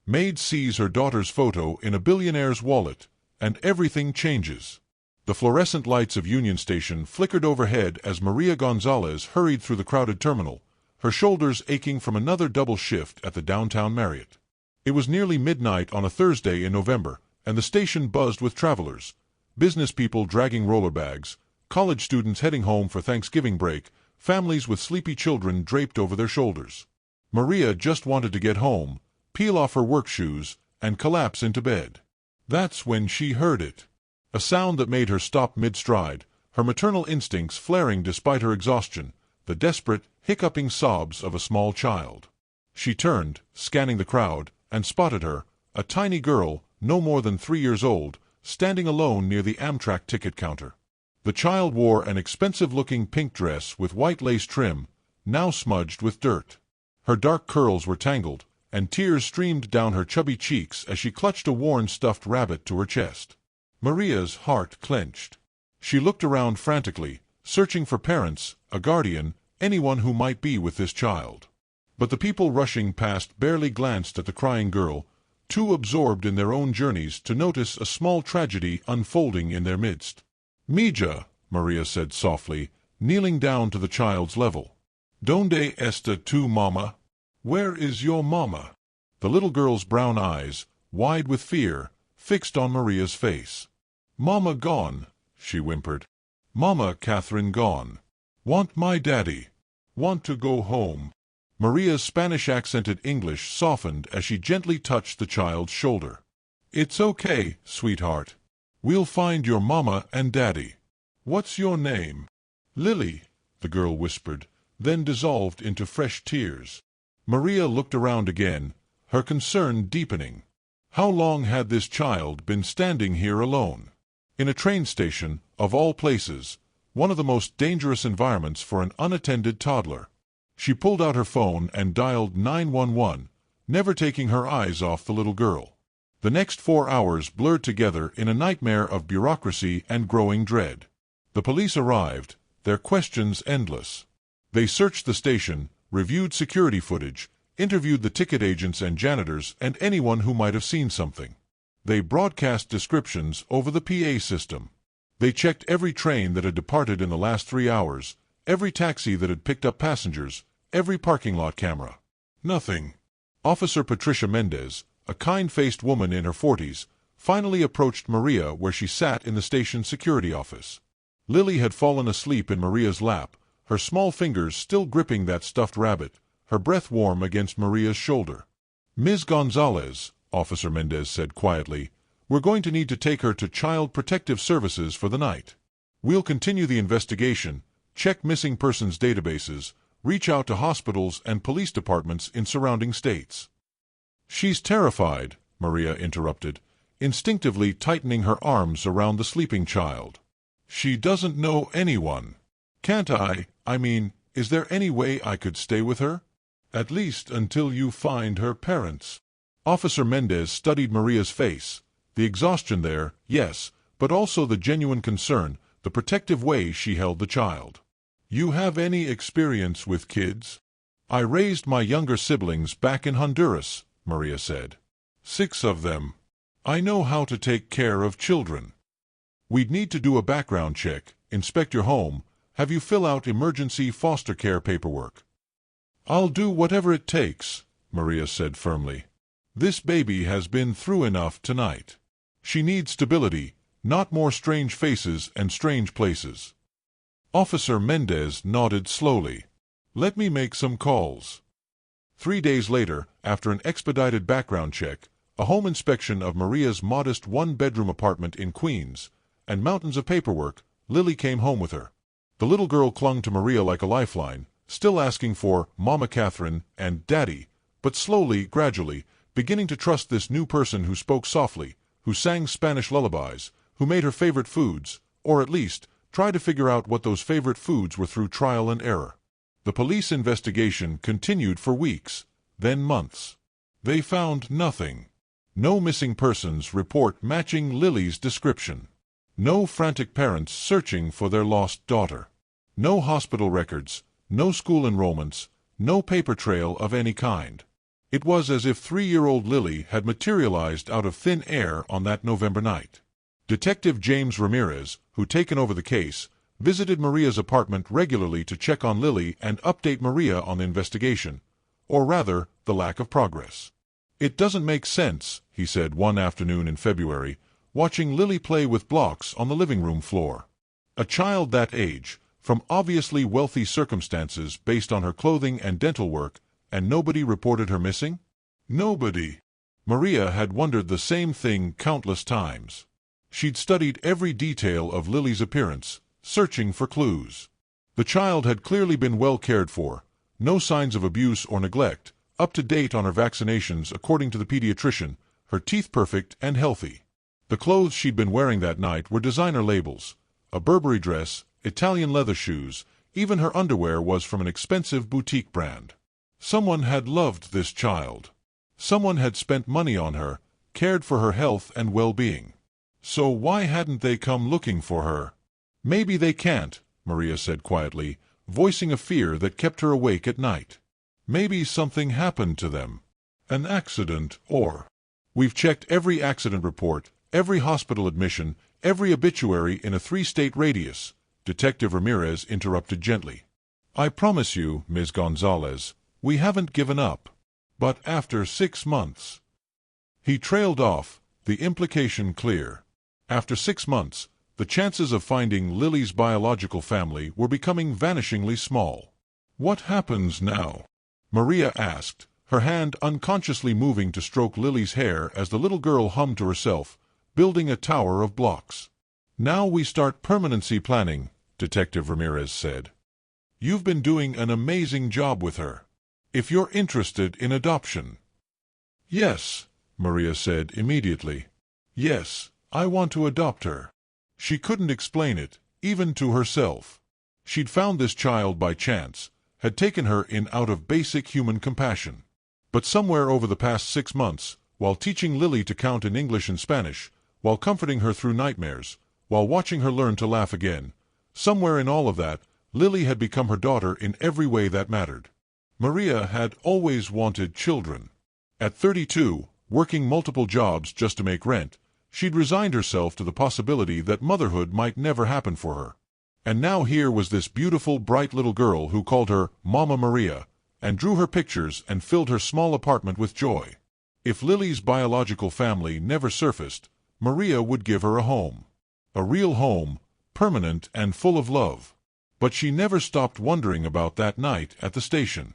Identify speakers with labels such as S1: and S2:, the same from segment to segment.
S1: Maid sees her daughter's photo in a billionaire's wallet, and everything changes. The fluorescent lights of Union Station flickered overhead as Maria Gonzalez hurried through the crowded terminal, her shoulders aching from another double shift at the downtown Marriott. It was nearly midnight on a Thursday in November, and the station buzzed with travelers, business people dragging roller bags, college students heading home for Thanksgiving break, families with sleepy children draped over their shoulders. Maria just wanted to get home, peel off her work shoes, and collapse into bed. That's when she heard it. A sound that made her stop mid-stride, her maternal instincts flaring despite her exhaustion, the desperate, hiccuping sobs of a small child. She turned, scanning the crowd, and spotted her, a tiny girl, no more than 3 years old, standing alone near the Amtrak ticket counter. The child wore an expensive-looking pink dress with white lace trim, now smudged with dirt. Her dark curls were tangled, and tears streamed down her chubby cheeks as she clutched a worn stuffed rabbit to her chest. Maria's heart clenched. She looked around frantically, searching for parents, a guardian, anyone who might be with this child. But the people rushing past barely glanced at the crying girl, too absorbed in their own journeys to notice a small tragedy unfolding in their midst. "Mija," Maria said softly, kneeling down to the child's level. "Donde está tu mama? Where is your mama?" The little girl's brown eyes, wide with fear, fixed on Maria's face. "Mama gone," she whimpered. "Mama Catherine gone. Want my daddy. Want to go home." Maria's Spanish-accented English softened as she gently touched the child's shoulder. "It's okay, sweetheart. We'll find your mama and daddy. What's your name?" "Lily," the girl whispered, then dissolved into fresh tears. Maria looked around again, her concern deepening. How long had this child been standing here alone? In a train station, of all places, one of the most dangerous environments for an unattended toddler. She pulled out her phone and dialed 911, never taking her eyes off the little girl. The next 4 hours blurred together in a nightmare of bureaucracy and growing dread. The police arrived, their questions endless. They searched the station, reviewed security footage, interviewed the ticket agents and janitors and anyone who might have seen something. They broadcast descriptions over the PA system. They checked every train that had departed in the last 3 hours, every taxi that had picked up passengers, every parking lot camera. Nothing. Officer Patricia Mendez, a kind-faced woman in her 40s, finally approached Maria where she sat in the station security office. Lily had fallen asleep in Maria's lap, her small fingers still gripping that stuffed rabbit, her breath warm against Maria's shoulder. "Ms. Gonzalez," Officer Mendez said quietly, "we're going to need to take her to Child Protective Services for the night. We'll continue the investigation, check missing persons databases, reach out to hospitals and police departments in surrounding states." "She's terrified," Maria interrupted, instinctively tightening her arms around the sleeping child. "She doesn't know anyone. Can't I mean, is there any way I could stay with her? At least until you find her parents." Officer Mendez studied Maria's face, the exhaustion there, yes, but also the genuine concern, the protective way she held the child. "You have any experience with kids?" "I raised my younger siblings back in Honduras," Maria said. 6 of them. I know how to take care of children. We'd need to do a background check, inspect your home, have you fill out emergency foster care paperwork." "I'll do whatever it takes," Maria said firmly. "This baby has been through enough tonight. She needs stability, not more strange faces and strange places." Officer Mendez nodded slowly. "Let me make some calls." 3 days later, after an expedited background check, a home inspection of Maria's modest one-bedroom apartment in Queens, and mountains of paperwork, Lily came home with her. The little girl clung to Maria like a lifeline, still asking for Mama Catherine and Daddy, but slowly, gradually, beginning to trust this new person who spoke softly, who sang Spanish lullabies, who made her favorite foods, or at least, tried to figure out what those favorite foods were through trial and error. The police investigation continued for weeks, then months. They found nothing. No missing persons report matching Lily's description. No frantic parents searching for their lost daughter. No hospital records, no school enrollments, no paper trail of any kind. It was as if 3-year-old Lily had materialized out of thin air on that November night. Detective James Ramirez, who'd taken over the case, visited Maria's apartment regularly to check on Lily and update Maria on the investigation, or rather, the lack of progress. "It doesn't make sense," he said one afternoon in February, watching Lily play with blocks on the living room floor. A child that age, from obviously wealthy circumstances based on her clothing and dental work, and nobody reported her missing? Nobody. Maria had wondered the same thing countless times. She'd studied every detail of Lily's appearance, searching for clues. The child had clearly been well cared for, no signs of abuse or neglect, up to date on her vaccinations according to the pediatrician, her teeth perfect and healthy. The clothes she'd been wearing that night were designer labels, a Burberry dress, Italian leather shoes, even her underwear was from an expensive boutique brand. Someone had loved this child. Someone had spent money on her, cared for her health and well-being. So why hadn't they come looking for her? "Maybe they can't," Maria said quietly, voicing a fear that kept her awake at night. "Maybe something happened to them. An accident or—" "We've checked every accident report, every hospital admission, every obituary in a 3-state radius," Detective Ramirez interrupted gently. "I promise you, Ms. Gonzalez, we haven't given up. But after 6 months—" He trailed off, the implication clear. After 6 months, the chances of finding Lily's biological family were becoming vanishingly small. "What happens now?" Maria asked, her hand unconsciously moving to stroke Lily's hair as the little girl hummed to herself, building a tower of blocks. "Now we start permanency planning," Detective Ramirez said. "You've been doing an amazing job with her. If you're interested in adoption—" "Yes," Maria said immediately. "Yes, I want to adopt her." She couldn't explain it, even to herself. She'd found this child by chance, had taken her in out of basic human compassion. But somewhere over the past 6 months, while teaching Lily to count in English and Spanish, while comforting her through nightmares, while watching her learn to laugh again, somewhere in all of that, Lily had become her daughter in every way that mattered. Maria had always wanted children. At 32, working multiple jobs just to make rent, she'd resigned herself to the possibility that motherhood might never happen for her. And now here was this beautiful, bright little girl who called her Mama Maria, and drew her pictures and filled her small apartment with joy. If Lily's biological family never surfaced, Maria would give her a home. A real home, permanent and full of love. But she never stopped wondering about that night at the station.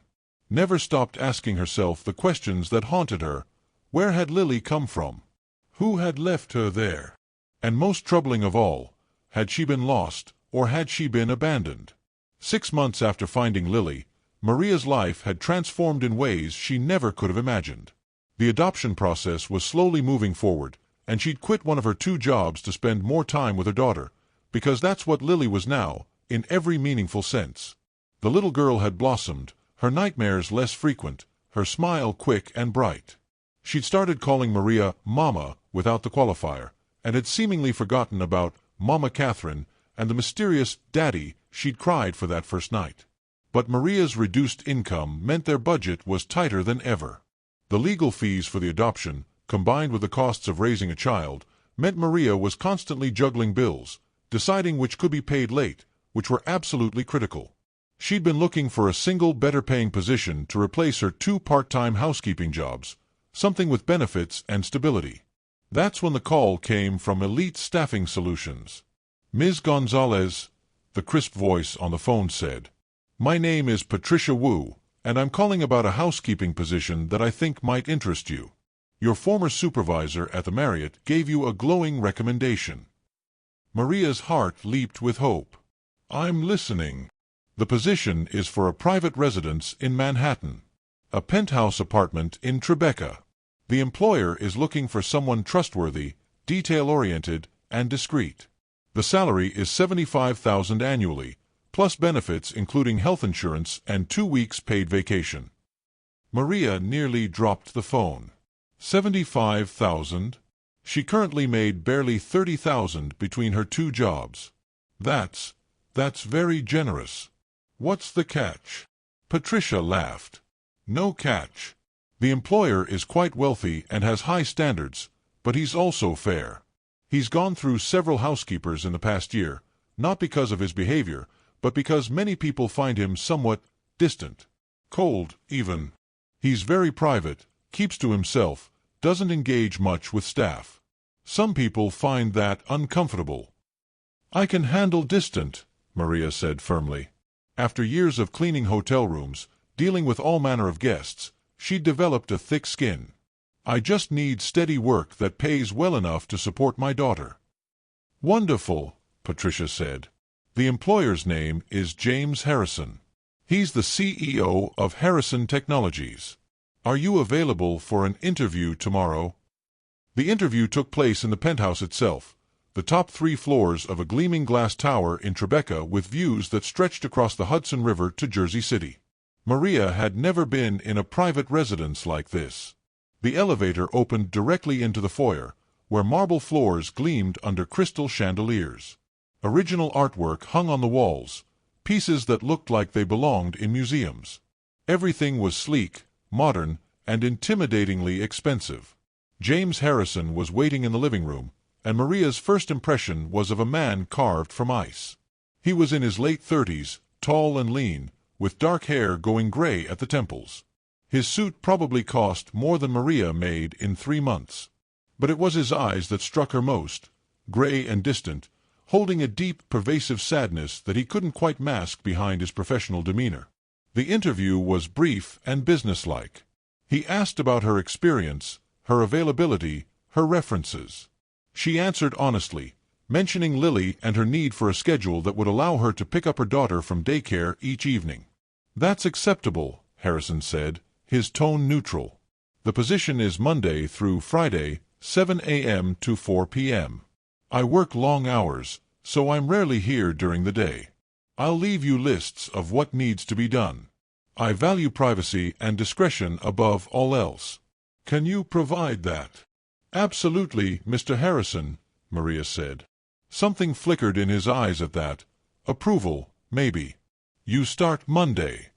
S1: Never stopped asking herself the questions that haunted her. Where had Lily come from? Who had left her there? And most troubling of all, had she been lost, or had she been abandoned? 6 months after finding Lily, Maria's life had transformed in ways she never could have imagined. The adoption process was slowly moving forward, and she'd quit one of her 2 jobs to spend more time with her daughter, because that's what Lily was now, in every meaningful sense. The little girl had blossomed, her nightmares less frequent, her smile quick and bright. She'd started calling Maria Mama without the qualifier, and had seemingly forgotten about Mama Catherine and the mysterious Daddy she'd cried for that first night. But Maria's reduced income meant their budget was tighter than ever. The legal fees for the adoption, combined with the costs of raising a child, meant Maria was constantly juggling bills, deciding which could be paid late, which were absolutely critical. She'd been looking for a single better-paying position to replace her 2 part-time housekeeping jobs, something with benefits and stability. That's when the call came from Elite Staffing Solutions. "Ms. Gonzalez," the crisp voice on the phone said, "my name is Patricia Wu, and I'm calling about a housekeeping position that I think might interest you. Your former supervisor at the Marriott gave you a glowing recommendation." Maria's heart leaped with hope. "I'm listening." "The position is for a private residence in Manhattan. A penthouse apartment in Tribeca. The employer is looking for someone trustworthy, detail-oriented, and discreet. The salary is $75,000 annually, plus benefits including health insurance and 2 weeks paid vacation." Maria nearly dropped the phone. 75,000? She currently made barely 30,000 between her 2 jobs. That's very generous. What's the catch?" Patricia laughed. "No catch. The employer is quite wealthy and has high standards, but he's also fair. He's gone through several housekeepers in the past year, not because of his behavior, but because many people find him somewhat distant, cold, even. He's very private, keeps to himself, doesn't engage much with staff. Some people find that uncomfortable. I can handle distant, Maria said firmly. After years of cleaning hotel rooms, dealing with all manner of guests, she'd developed a thick skin. I just need steady work that pays well enough to support my daughter. Wonderful, Patricia said. The employer's name is James Harrison. He's the CEO of Harrison Technologies. Are you available for an interview tomorrow? The interview took place in the penthouse itself, the top 3 floors of a gleaming glass tower in Tribeca with views that stretched across the Hudson River to Jersey City. Maria had never been in a private residence like this. The elevator opened directly into the foyer, where marble floors gleamed under crystal chandeliers. Original artwork hung on the walls, pieces that looked like they belonged in museums. Everything was sleek, modern, and intimidatingly expensive. James Harrison was waiting in the living room, and Maria's first impression was of a man carved from ice. He was in his late 30s, tall and lean, with dark hair going gray at the temples. His suit probably cost more than Maria made in 3 months. But it was his eyes that struck her most, gray and distant, holding a deep, pervasive sadness that he couldn't quite mask behind his professional demeanor. The interview was brief and businesslike. He asked about her experience, her availability, her references. She answered honestly, mentioning Lily and her need for a schedule that would allow her to pick up her daughter from daycare each evening. That's acceptable, Harrison said, his tone neutral. The position is Monday through Friday, 7 a.m. to 4 p.m. I work long hours, so I'm rarely here during the day. I'll leave you lists of what needs to be done. I value privacy and discretion above all else. Can you provide that? Absolutely, Mr. Harrison, Maria said. Something flickered in his eyes at that. Approval, maybe. You start Monday.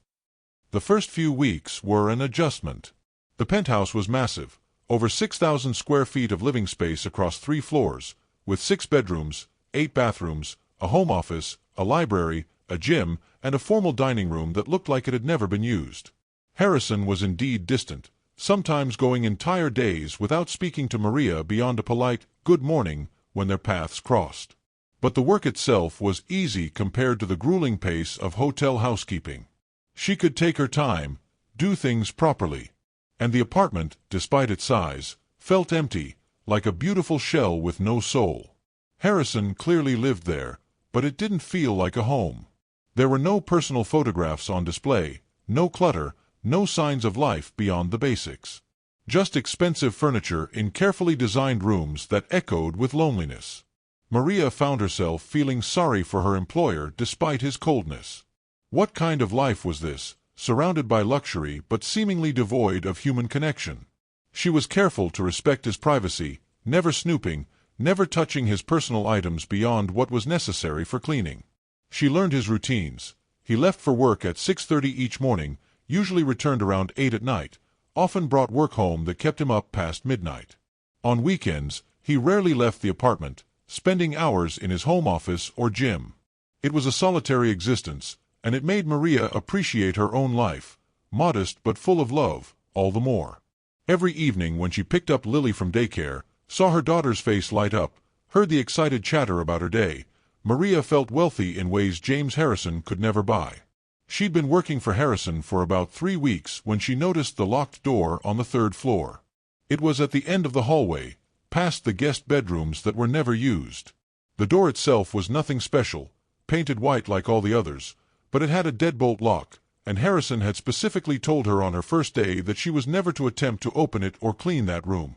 S1: The first few weeks were an adjustment. The penthouse was massive, over 6,000 square feet of living space across 3 floors, with 6 bedrooms, 8 bathrooms, a home office, a library, a gym, and a formal dining room that looked like it had never been used. Harrison was indeed distant, sometimes going entire days without speaking to Maria beyond a polite "good morning" when their paths crossed. But the work itself was easy compared to the grueling pace of hotel housekeeping. She could take her time, do things properly. And the apartment, despite its size, felt empty, like a beautiful shell with no soul. Harrison clearly lived there, but it didn't feel like a home. There were no personal photographs on display, no clutter, no signs of life beyond the basics. Just expensive furniture in carefully designed rooms that echoed with loneliness. Maria found herself feeling sorry for her employer despite his coldness. What kind of life was this, surrounded by luxury but seemingly devoid of human connection? She was careful to respect his privacy, never snooping, never touching his personal items beyond what was necessary for cleaning. She learned his routines. He left for work at 6:30 each morning, usually returned around 8 at night, often brought work home that kept him up past midnight. On weekends, he rarely left the apartment, spending hours in his home office or gym. It was a solitary existence, and it made Maria appreciate her own life, modest but full of love, all the more. Every evening when she picked up Lily from daycare, saw her daughter's face light up, heard the excited chatter about her day, Maria felt wealthy in ways James Harrison could never buy. She'd been working for Harrison for about 3 weeks when she noticed the locked door on the 3rd floor. It was at the end of the hallway, past the guest bedrooms that were never used. The door itself was nothing special, painted white like all the others, but it had a deadbolt lock, and Harrison had specifically told her on her first day that she was never to attempt to open it or clean that room.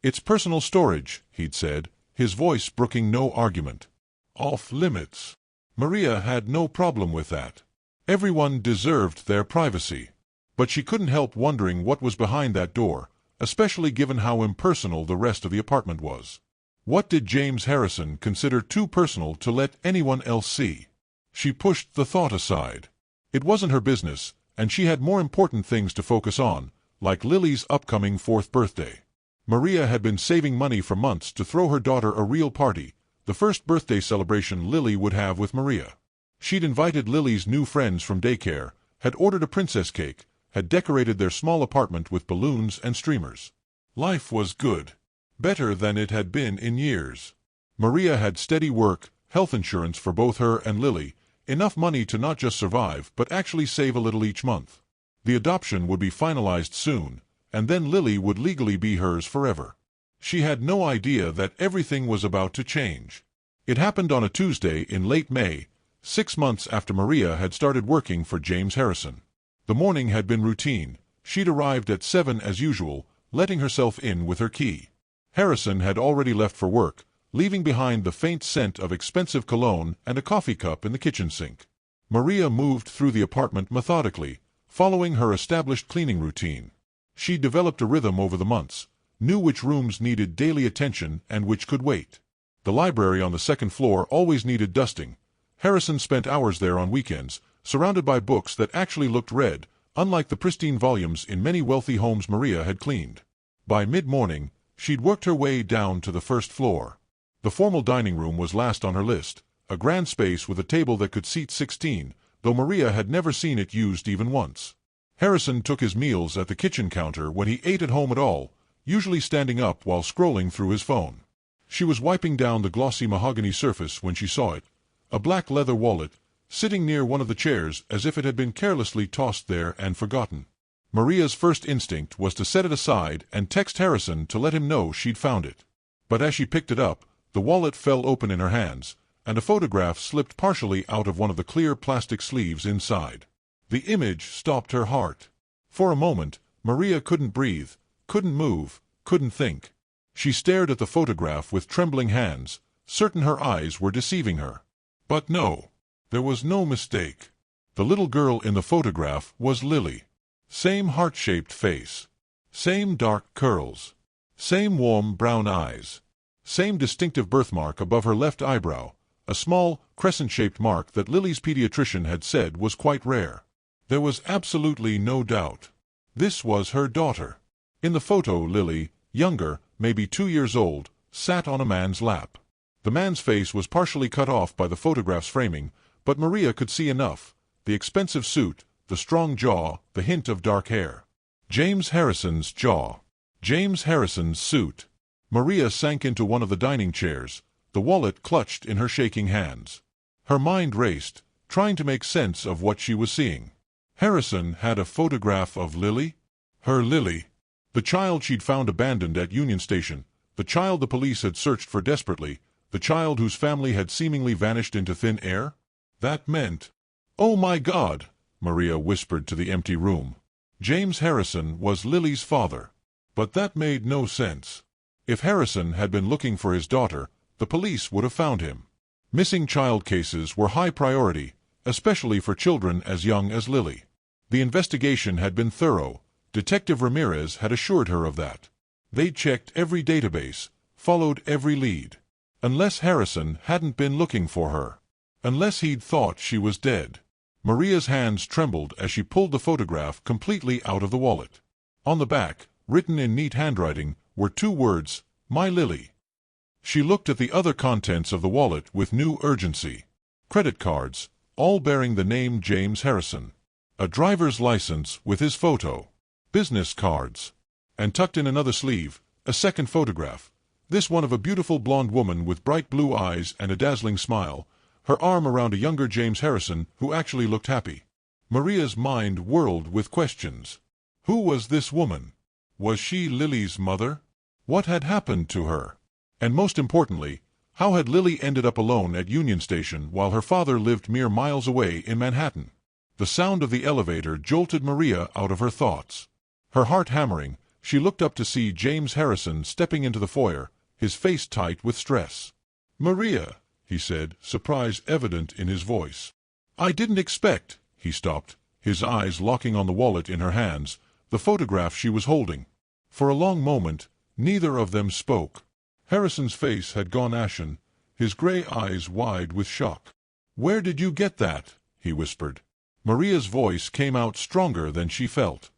S1: "It's personal storage," he'd said, his voice brooking no argument. Off limits. Maria had no problem with that. Everyone deserved their privacy. But she couldn't help wondering what was behind that door, especially given how impersonal the rest of the apartment was. What did James Harrison consider too personal to let anyone else see? She pushed the thought aside. It wasn't her business, and she had more important things to focus on, like Lily's upcoming 4th birthday. Maria had been saving money for months to throw her daughter a real party, the first birthday celebration Lily would have with Maria. She'd invited Lily's new friends from daycare, had ordered a princess cake, had decorated their small apartment with balloons and streamers. Life was good. Better than it had been in years. Maria had steady work, health insurance for both her and Lily, enough money to not just survive but actually save a little each month. The adoption would be finalized soon, and then Lily would legally be hers forever. She had no idea that everything was about to change. It happened on a Tuesday in late May, 6 months after Maria had started working for James Harrison. The morning had been routine. She'd arrived at 7 as usual, letting herself in with her key. Harrison had already left for work, leaving behind the faint scent of expensive cologne and a coffee cup in the kitchen sink. Maria moved through the apartment methodically, following her established cleaning routine. She developed a rhythm over the months, knew which rooms needed daily attention and which could wait. The library on the 2nd floor always needed dusting. Harrison spent hours there on weekends, surrounded by books that actually looked read, unlike the pristine volumes in many wealthy homes Maria had cleaned. By mid-morning, she'd worked her way down to the 1st floor. The formal dining room was last on her list, a grand space with a table that could seat 16, though Maria had never seen it used even once. Harrison took his meals at the kitchen counter when he ate at home at all, usually standing up while scrolling through his phone. She was wiping down the glossy mahogany surface when she saw it, a black leather wallet, sitting near one of the chairs as if it had been carelessly tossed there and forgotten. Maria's first instinct was to set it aside and text Harrison to let him know she'd found it. But as she picked it up, the wallet fell open in her hands, and a photograph slipped partially out of one of the clear plastic sleeves inside. The image stopped her heart. For a moment, Maria couldn't breathe, couldn't move, couldn't think. She stared at the photograph with trembling hands, certain her eyes were deceiving her. But no, there was no mistake. The little girl in the photograph was Lily. Same heart-shaped face. Same dark curls. Same warm brown eyes. Same distinctive birthmark above her left eyebrow, a small, crescent-shaped mark that Lily's pediatrician had said was quite rare. There was absolutely no doubt. This was her daughter. In the photo, Lily, younger, maybe 2 years old, sat on a man's lap. The man's face was partially cut off by the photograph's framing, but Maria could see enough: the expensive suit, the strong jaw, the hint of dark hair. James Harrison's jaw. James Harrison's suit. Maria sank into one of the dining chairs, the wallet clutched in her shaking hands. Her mind raced, trying to make sense of what she was seeing. Harrison had a photograph of Lily? Her Lily. The child she'd found abandoned at Union Station, the child the police had searched for desperately, the child whose family had seemingly vanished into thin air? That meant... "Oh my God!" Maria whispered to the empty room. James Harrison was Lily's father. But that made no sense. If Harrison had been looking for his daughter, the police would have found him. Missing child cases were high priority, especially for children as young as Lily. The investigation had been thorough. Detective Ramirez had assured her of that. They'd checked every database, followed every lead. Unless Harrison hadn't been looking for her. Unless he'd thought she was dead. Maria's hands trembled as she pulled the photograph completely out of the wallet. On the back, written in neat handwriting, were 2 words, "My Lily." She looked at the other contents of the wallet with new urgency. Credit cards, all bearing the name James Harrison. A driver's license with his photo. Business cards. And tucked in another sleeve, a second photograph. This one of a beautiful blonde woman with bright blue eyes and a dazzling smile, her arm around a younger James Harrison who actually looked happy. Maria's mind whirled with questions. Who was this woman? Was she Lily's mother? What had happened to her? And most importantly, how had Lily ended up alone at Union Station while her father lived mere miles away in Manhattan? The sound of the elevator jolted Maria out of her thoughts. Her heart hammering, she looked up to see James Harrison stepping into the foyer, his face tight with stress. "Maria," he said, surprise evident in his voice. "I didn't expect—" He stopped, his eyes locking on the wallet in her hands, the photograph she was holding. For a long moment, neither of them spoke. Harrison's face had gone ashen, his gray eyes wide with shock. "Where did you get that?" he whispered. Maria's voice came out stronger than she felt.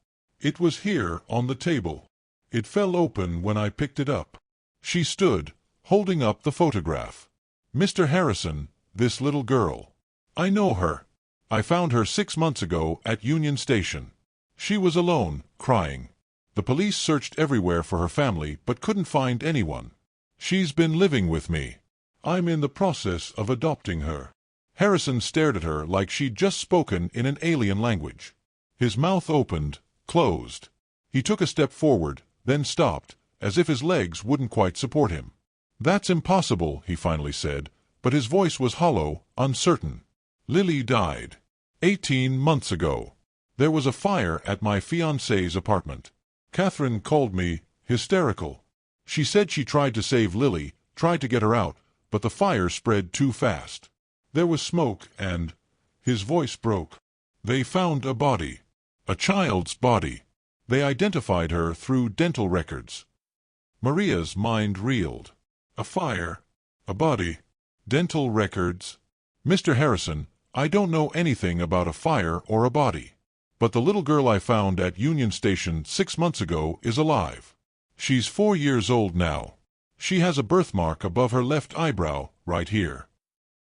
S1: It was here, on the table. It fell open when I picked it up. She stood, holding up the photograph. Mr. Harrison, this little girl. I know her. I found her 6 months ago at Union Station. She was alone, crying. The police searched everywhere for her family but couldn't find anyone. She's been living with me. I'm in the process of adopting her. Harrison stared at her like she'd just spoken in an alien language. His mouth opened, closed. He took a step forward, then stopped, as if his legs wouldn't quite support him. That's impossible, he finally said, but his voice was hollow, uncertain. Lily died 18 months ago. There was a fire at my fiancé's apartment. Catherine called me, hysterical. She said she tried to save Lily, tried to get her out, but the fire spread too fast. There was smoke and... His voice broke. They found a body. A child's body. They identified her through dental records. Maria's mind reeled. A fire. A body. Dental records. Mr. Harrison, I don't know anything about a fire or a body. But the little girl I found at Union Station 6 months ago is alive. She's 4 years old now. She has a birthmark above her left eyebrow, right here.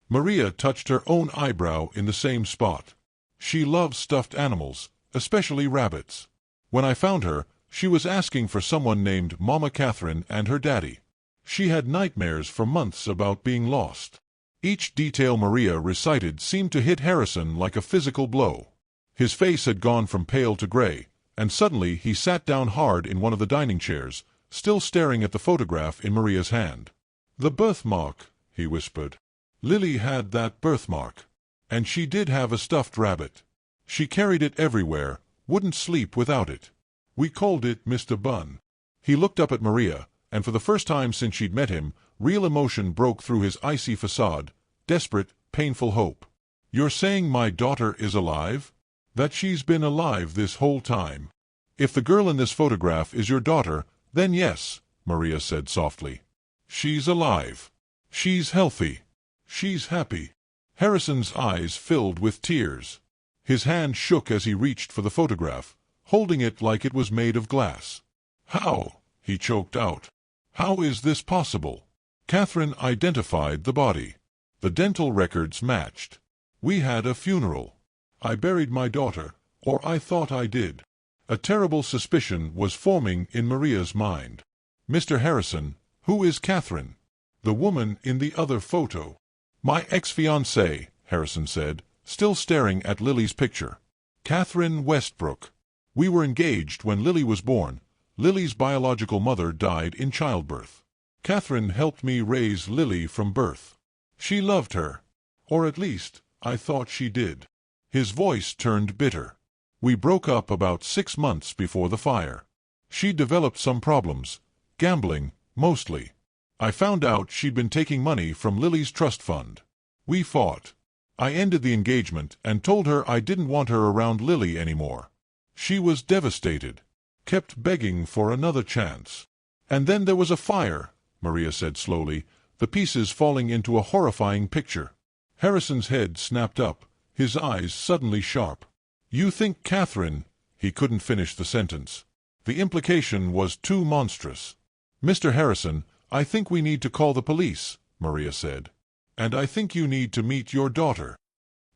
S1: Maria touched her own eyebrow in the same spot. She loves stuffed animals, especially rabbits. When I found her, she was asking for someone named Mama Catherine and her daddy. She had nightmares for months about being lost. Each detail Maria recited seemed to hit Harrison like a physical blow. His face had gone from pale to gray, and suddenly he sat down hard in one of the dining chairs, still staring at the photograph in Maria's hand. "The birthmark," he whispered. "Lily had that birthmark. And she did have a stuffed rabbit. She carried it everywhere, wouldn't sleep without it. We called it Mr. Bun." He looked up at Maria, and for the first time since she'd met him, real emotion broke through his icy facade, desperate, painful hope. "You're saying my daughter is alive? That she's been alive this whole time? If the girl in this photograph is your daughter, then yes," Maria said softly. "She's alive. She's healthy. She's happy." Harrison's eyes filled with tears. His hand shook as he reached for the photograph, holding it like it was made of glass. "How?" he choked out. "How is this possible?" Catherine identified the body. The dental records matched. "We had a funeral. I buried my daughter, or I thought I did." A terrible suspicion was forming in Maria's mind. "Mr. Harrison, who is Catherine?" "The woman in the other photo." "My ex-fiancée," Harrison said, still staring at Lily's picture. "Catherine Westbrook. We were engaged when Lily was born. Lily's biological mother died in childbirth. Catherine helped me raise Lily from birth. She loved her. Or at least, I thought she did." His voice turned bitter. "We broke up about 6 months before the fire. She developed some problems. Gambling, mostly. I found out she'd been taking money from Lily's trust fund. We fought. I ended the engagement and told her I didn't want her around Lily anymore. She was devastated. Kept begging for another chance. And then there was a fire," Maria said slowly, the pieces falling into a horrifying picture. Harrison's head snapped up, his eyes suddenly sharp. "You think Catherine—" He couldn't finish the sentence. The implication was too monstrous. "Mr. Harrison, I think we need to call the police," Maria said. "And I think you need to meet your daughter."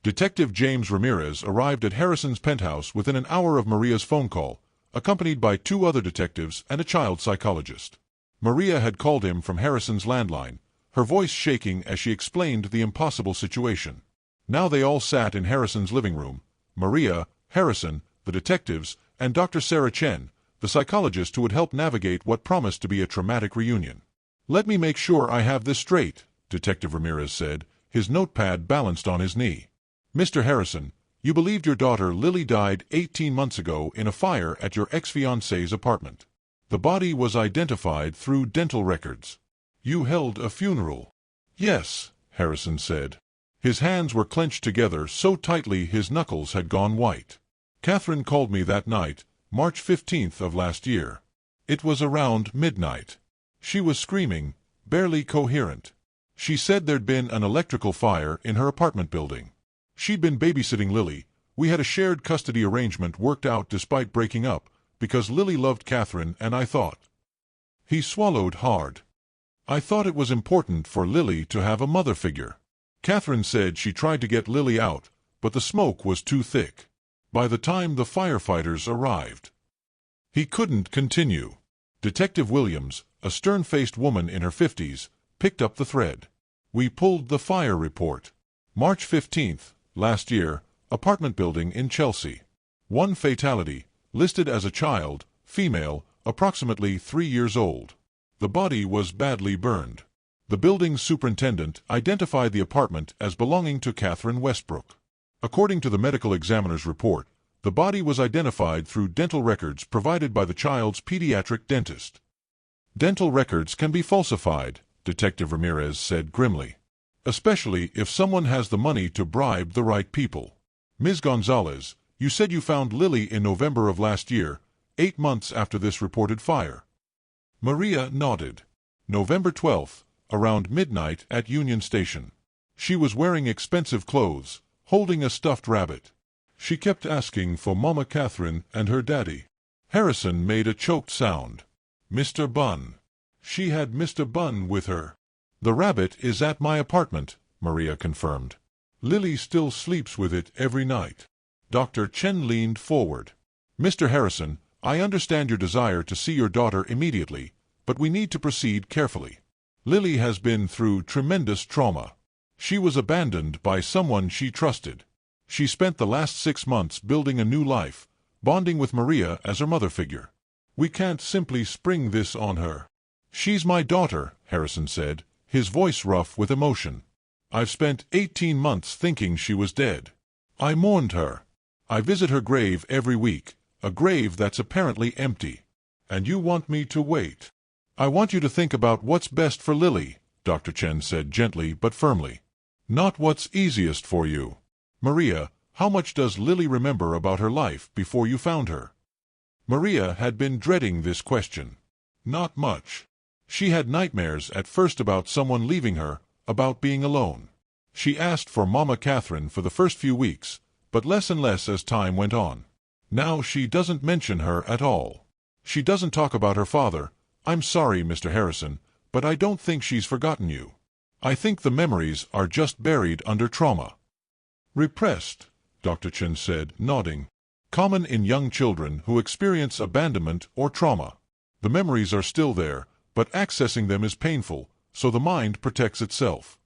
S1: Detective James Ramirez arrived at Harrison's penthouse within an hour of Maria's phone call, accompanied by 2 other detectives and a child psychologist. Maria had called him from Harrison's landline, her voice shaking as she explained the impossible situation. Now they all sat in Harrison's living room: Maria, Harrison, the detectives, and Dr. Sarah Chen, the psychologist who would help navigate what promised to be a traumatic reunion. "Let me make sure I have this straight," Detective Ramirez said, his notepad balanced on his knee. "Mr. Harrison, you believed your daughter Lily died 18 months ago in a fire at your ex-fiancé's apartment. The body was identified through dental records. You held a funeral." "Yes," Harrison said. His hands were clenched together so tightly his knuckles had gone white. "Catherine called me that night, March 15th of last year. It was around midnight. She was screaming, barely coherent. She said there'd been an electrical fire in her apartment building. She'd been babysitting Lily. We had a shared custody arrangement worked out despite breaking up, because Lily loved Catherine and I thought. He swallowed hard. I thought it was important for Lily to have a mother figure. Catherine said she tried to get Lily out, but the smoke was too thick. By the time the firefighters arrived, he couldn't continue. Detective Williams, a stern-faced woman in her 50s, picked up the thread. We pulled the fire report. March 15th, last year, apartment building in Chelsea. 1 fatality, listed as a child, female, approximately 3 years old. The body was badly burned. The building's superintendent identified the apartment as belonging to Catherine Westbrook. According to the medical examiner's report, the body was identified through dental records provided by the child's pediatric dentist. Dental records can be falsified, Detective Ramirez said grimly, especially if someone has the money to bribe the right people. Ms. Gonzalez, you said you found Lily in November of last year, 8 months after this reported fire. Maria nodded. November 12th, around midnight at Union Station. She was wearing expensive clothes, holding a stuffed rabbit. She kept asking for Mama Catherine and her daddy. Harrison made a choked sound. Mr. Bunn. She had Mr. Bunn with her. The rabbit is at my apartment, Maria confirmed. Lily still sleeps with it every night. Dr. Chen leaned forward. Mr. Harrison, I understand your desire to see your daughter immediately, but we need to proceed carefully. Lily has been through tremendous trauma. She was abandoned by someone she trusted. She spent the last 6 months building a new life, bonding with Maria as her mother figure. We can't simply spring this on her. She's my daughter, Harrison said, his voice rough with emotion. I've spent 18 months thinking she was dead. I mourned her. I visit her grave every week, a grave that's apparently empty. And you want me to wait? I want you to think about what's best for Lily, Dr. Chen said gently but firmly. Not what's easiest for you. Maria, how much does Lily remember about her life before you found her? Maria had been dreading this question. Not much. She had nightmares at first about someone leaving her, about being alone. She asked for Mama Catherine for the first few weeks, but less and less as time went on. Now she doesn't mention her at all. She doesn't talk about her father. I'm sorry, Mr. Harrison, but I don't think she's forgotten you. I think the memories are just buried under trauma. Repressed, Dr. Chen said, nodding. Common in young children who experience abandonment or trauma. The memories are still there, but accessing them is painful, so the mind protects itself.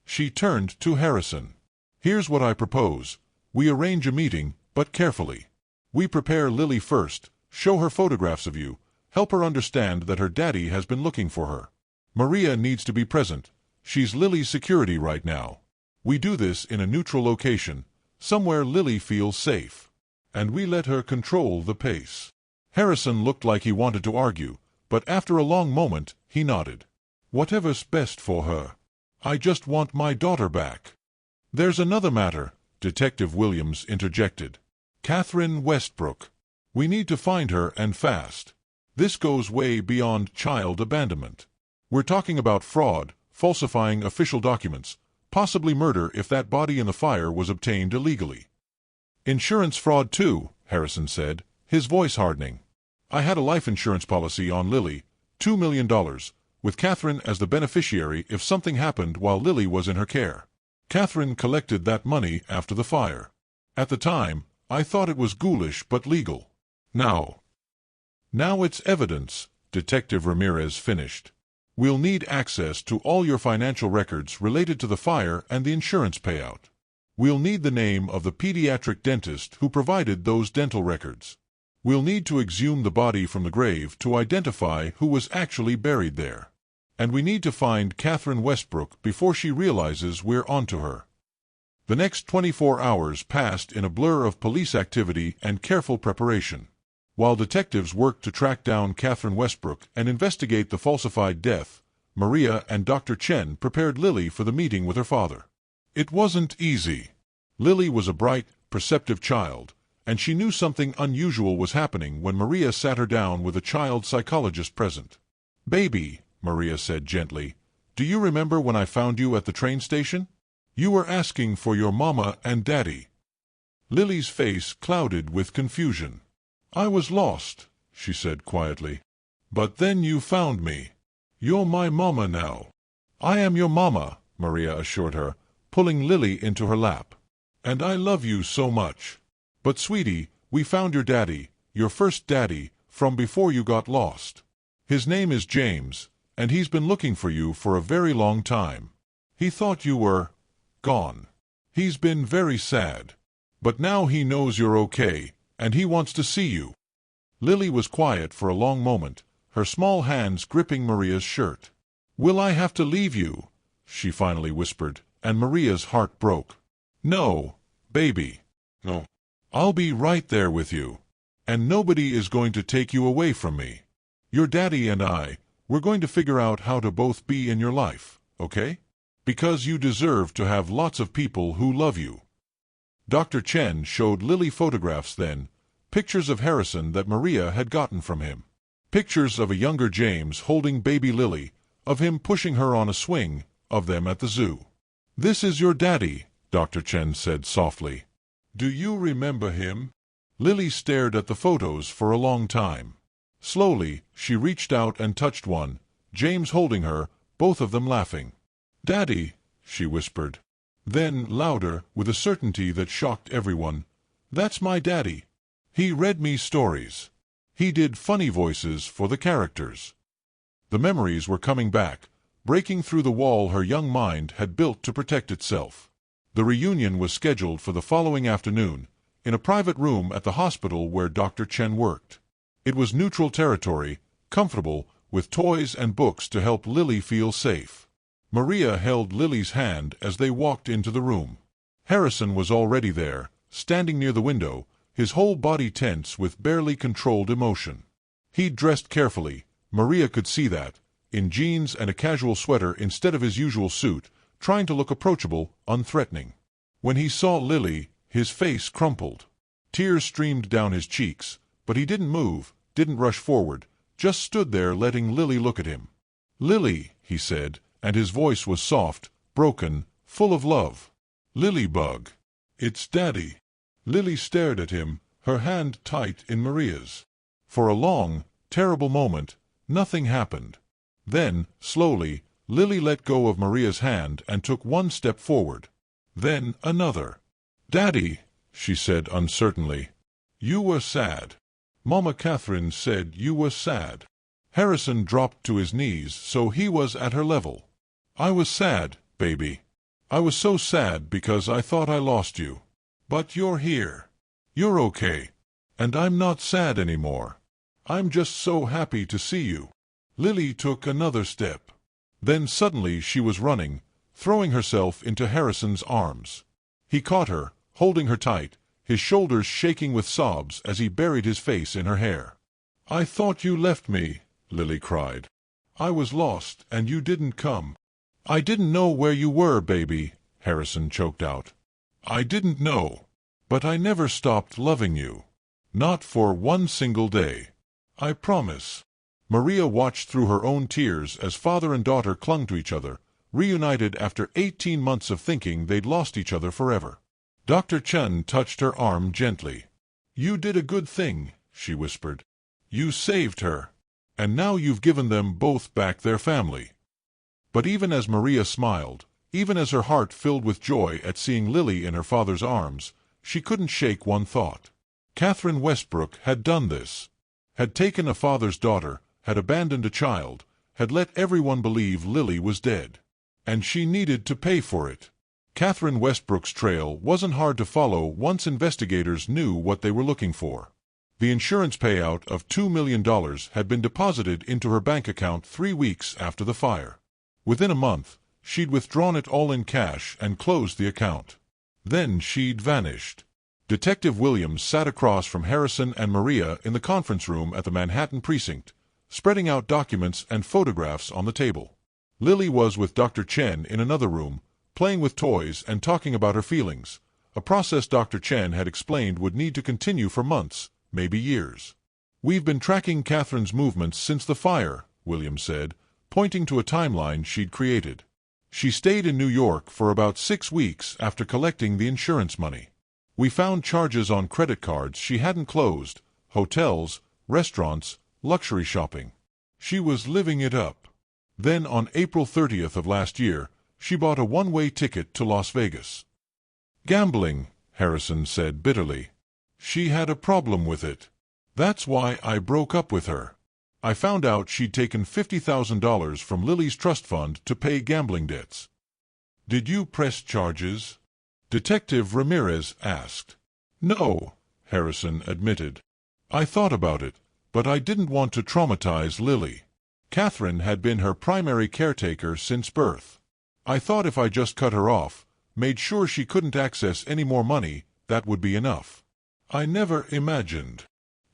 S1: She turned to Harrison. Here's what I propose. We arrange a meeting, but carefully. We prepare Lily first, show her photographs of you, help her understand that her daddy has been looking for her. Maria needs to be present. She's Lily's security right now. We do this in a neutral location, somewhere Lily feels safe. And we let her control the pace. Harrison looked like he wanted to argue, but after a long moment, he nodded. Whatever's best for her. I just want my daughter back. There's another matter, Detective Williams interjected. Catherine Westbrook. We need to find her and fast. This goes way beyond child abandonment. We're talking about fraud, falsifying official documents, possibly murder if that body in the fire was obtained illegally. Insurance fraud too, Harrison said, his voice hardening. I had a life insurance policy on Lily, $2 million, with Catherine as the beneficiary if something happened while Lily was in her care. Catherine collected that money after the fire. At the time, I thought it was ghoulish but legal. Now it's evidence, Detective Ramirez finished. We'll need access to all your financial records related to the fire and the insurance payout. We'll need the name of the pediatric dentist who provided those dental records. We'll need to exhume the body from the grave to identify who was actually buried there. And we need to find Catherine Westbrook before she realizes we're onto her. The next 24 hours passed in a blur of police activity and careful preparation. While detectives worked to track down Catherine Westbrook and investigate the falsified death, Maria and Dr. Chen prepared Lily for the meeting with her father. It wasn't easy. Lily was a bright, perceptive child, and she knew something unusual was happening when Maria sat her down with a child psychologist present. "Baby," Maria said gently, "do you remember when I found you at the train station? You were asking for your mama and daddy." Lily's face clouded with confusion. I was lost, she said quietly. But then you found me. You're my mama now. I am your mama, Maria assured her, pulling Lily into her lap. And I love you so much. But sweetie, we found your daddy, your first daddy, from before you got lost. His name is James, and he's been looking for you for a very long time. He thought you were gone. He's been very sad. But now he knows you're okay, and he wants to see you. Lily was quiet for a long moment, her small hands gripping Maria's shirt. Will I have to leave you? She finally whispered, and Maria's heart broke. No, baby. No. I'll be right there with you. And nobody is going to take you away from me. Your daddy and we're going to figure out how to both be in your life, okay? Because you deserve to have lots of people who love you. Dr. Chen showed Lily photographs then, pictures of Harrison that Maria had gotten from him. Pictures of a younger James holding baby Lily, of him pushing her on a swing, of them at the zoo. This is your daddy, Dr. Chen said softly. Do you remember him? Lily stared at the photos for a long time. Slowly, she reached out and touched one, James holding her, both of them laughing. Daddy, she whispered. Then, louder, with a certainty that shocked everyone, that's my daddy. He read me stories. He did funny voices for the characters. The memories were coming back, breaking through the wall her young mind had built to protect itself. The reunion was scheduled for the following afternoon, in a private room at the hospital where Dr. Chen worked. It was neutral territory, comfortable, with toys and books to help Lily feel safe. Maria held Lily's hand as they walked into the room. Harrison was already there, standing near the window, his whole body tense with barely controlled emotion. He'd dressed carefully, Maria could see that, in jeans and a casual sweater instead of his usual suit, trying to look approachable, unthreatening. When he saw Lily, his face crumpled. Tears streamed down his cheeks, but he didn't move, didn't rush forward, just stood there letting Lily look at him. Lily, he said, and his voice was soft, broken, full of love. Lily-bug. It's Daddy. Lily stared at him, her hand tight in Maria's. For a long, terrible moment, nothing happened. Then, slowly, Lily let go of Maria's hand and took one step forward. Then another. Daddy, she said uncertainly. You were sad. Mama Catherine said you were sad. Harrison dropped to his knees so he was at her level. I was sad, baby. I was so sad because I thought I lost you. But you're here. You're okay. And I'm not sad anymore. I'm just so happy to see you. Lily took another step. Then suddenly she was running, throwing herself into Harrison's arms. He caught her, holding her tight, his shoulders shaking with sobs as he buried his face in her hair. I thought you left me, Lily cried. I was lost and you didn't come. I didn't know where you were, baby, Harrison choked out. I didn't know. But I never stopped loving you. Not for one single day. I promise. Maria watched through her own tears as father and daughter clung to each other, reunited after 18 months of thinking they'd lost each other forever. Dr. Chen touched her arm gently. You did a good thing, she whispered. You saved her. And now you've given them both back their family. But even as Maria smiled, even as her heart filled with joy at seeing Lily in her father's arms, she couldn't shake one thought. Catherine Westbrook had done this. Had taken a father's daughter, had abandoned a child, had let everyone believe Lily was dead. And she needed to pay for it. Catherine Westbrook's trail wasn't hard to follow once investigators knew what they were looking for. The insurance payout of $2 million had been deposited into her bank account 3 weeks after the fire. Within a month, she'd withdrawn it all in cash and closed the account. Then she'd vanished. Detective Williams sat across from Harrison and Maria in the conference room at the Manhattan precinct, spreading out documents and photographs on the table. Lily was with Dr. Chen in another room, playing with toys and talking about her feelings, a process Dr. Chen had explained would need to continue for months, maybe years. We've been tracking Catherine's movements since the fire, Williams said, pointing to a timeline she'd created. She stayed in New York for about 6 weeks after collecting the insurance money. We found charges on credit cards she hadn't closed, hotels, restaurants, luxury shopping. She was living it up. Then on April 30th of last year, she bought a one-way ticket to Las Vegas. Gambling, Harrison said bitterly. She had a problem with it. That's why I broke up with her. I found out she'd taken $50,000 from Lily's trust fund to pay gambling debts. Did you press charges? Detective Ramirez asked. No, Harrison admitted. I thought about it, but I didn't want to traumatize Lily. Catherine had been her primary caretaker since birth. I thought if I just cut her off, made sure she couldn't access any more money, that would be enough. I never imagined.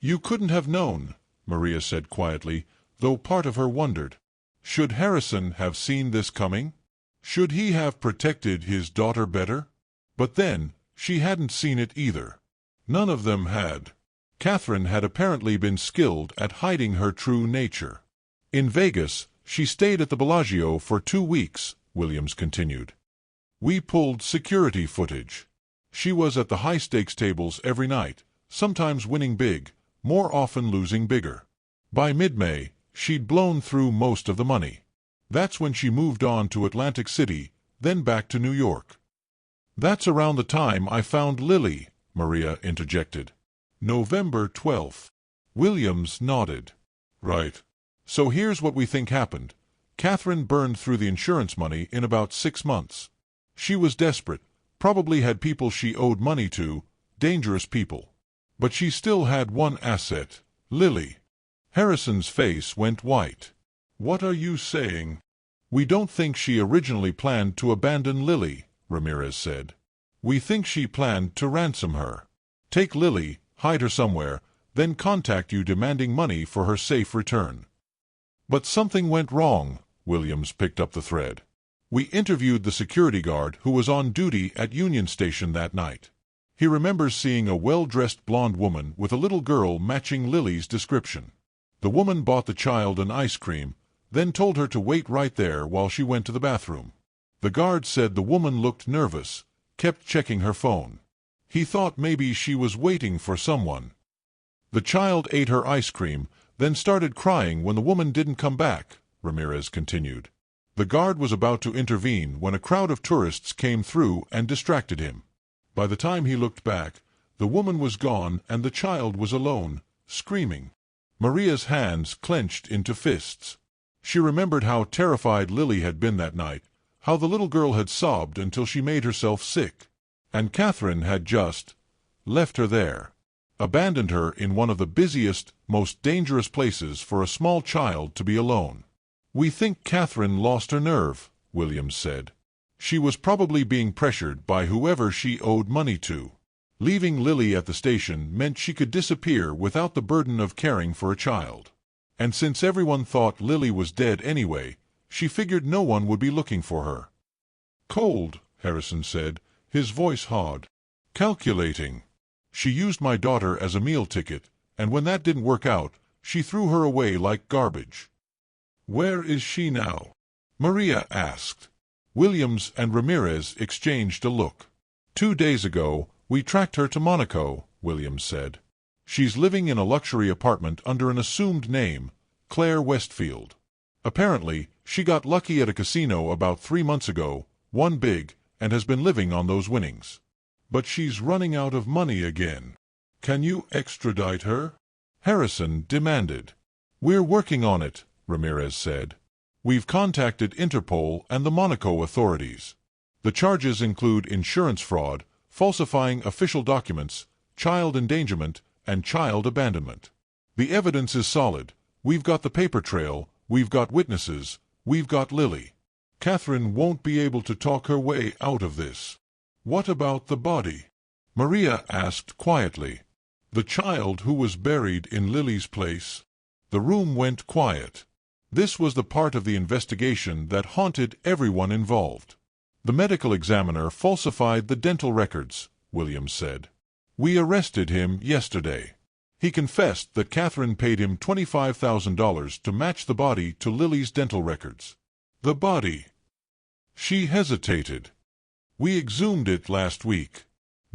S1: You couldn't have known, Maria said quietly, though part of her wondered. Should Harrison have seen this coming? Should he have protected his daughter better? But then, she hadn't seen it either. None of them had. Catherine had apparently been skilled at hiding her true nature. In Vegas, she stayed at the Bellagio for 2 weeks, Williams continued. We pulled security footage. She was at the high-stakes tables every night, sometimes winning big, more often losing bigger. By mid-May, she'd blown through most of the money. That's when she moved on to Atlantic City, then back to New York. That's around the time I found Lily, Maria interjected. November 12th. Williams nodded. Right. So here's what we think happened. Catherine burned through the insurance money in about 6 months. She was desperate, probably had people she owed money to, dangerous people. But she still had one asset, Lily. Harrison's face went white. What are you saying? We don't think she originally planned to abandon Lily, Ramirez said. We think she planned to ransom her. Take Lily, hide her somewhere, then contact you demanding money for her safe return. But something went wrong, Williams picked up the thread. We interviewed the security guard who was on duty at Union Station that night. He remembers seeing a well-dressed blonde woman with a little girl matching Lily's description. The woman bought the child an ice cream, then told her to wait right there while she went to the bathroom. The guard said the woman looked nervous, kept checking her phone. He thought maybe she was waiting for someone. The child ate her ice cream, then started crying when the woman didn't come back, Ramirez continued. The guard was about to intervene when a crowd of tourists came through and distracted him. By the time he looked back, the woman was gone and the child was alone, screaming. Maria's hands clenched into fists. She remembered how terrified Lily had been that night, how the little girl had sobbed until she made herself sick. And Catherine had just left her there, abandoned her in one of the busiest, most dangerous places for a small child to be alone. We think Catherine lost her nerve, Williams said. She was probably being pressured by whoever she owed money to. Leaving Lily at the station meant she could disappear without the burden of caring for a child. And since everyone thought Lily was dead anyway, she figured no one would be looking for her. Cold, Harrison said, his voice hard. Calculating. She used my daughter as a meal ticket, and when that didn't work out, she threw her away like garbage. Where is she now? Maria asked. Williams and Ramirez exchanged a look. 2 days ago, we tracked her to Monaco, Williams said. She's living in a luxury apartment under an assumed name, Claire Westfield. Apparently, she got lucky at a casino about 3 months ago, won big, and has been living on those winnings. But she's running out of money again. Can you extradite her? Harrison demanded. We're working on it, Ramirez said. We've contacted Interpol and the Monaco authorities. The charges include insurance fraud, falsifying official documents, child endangerment, and child abandonment. The evidence is solid. We've got the paper trail, we've got witnesses, we've got Lily. Catherine won't be able to talk her way out of this. What about the body? Maria asked quietly. The child who was buried in Lily's place? The room went quiet. This was the part of the investigation that haunted everyone involved. The medical examiner falsified the dental records, Williams said. We arrested him yesterday. He confessed that Catherine paid him $25,000 to match the body to Lily's dental records. The body. She hesitated. We exhumed it last week.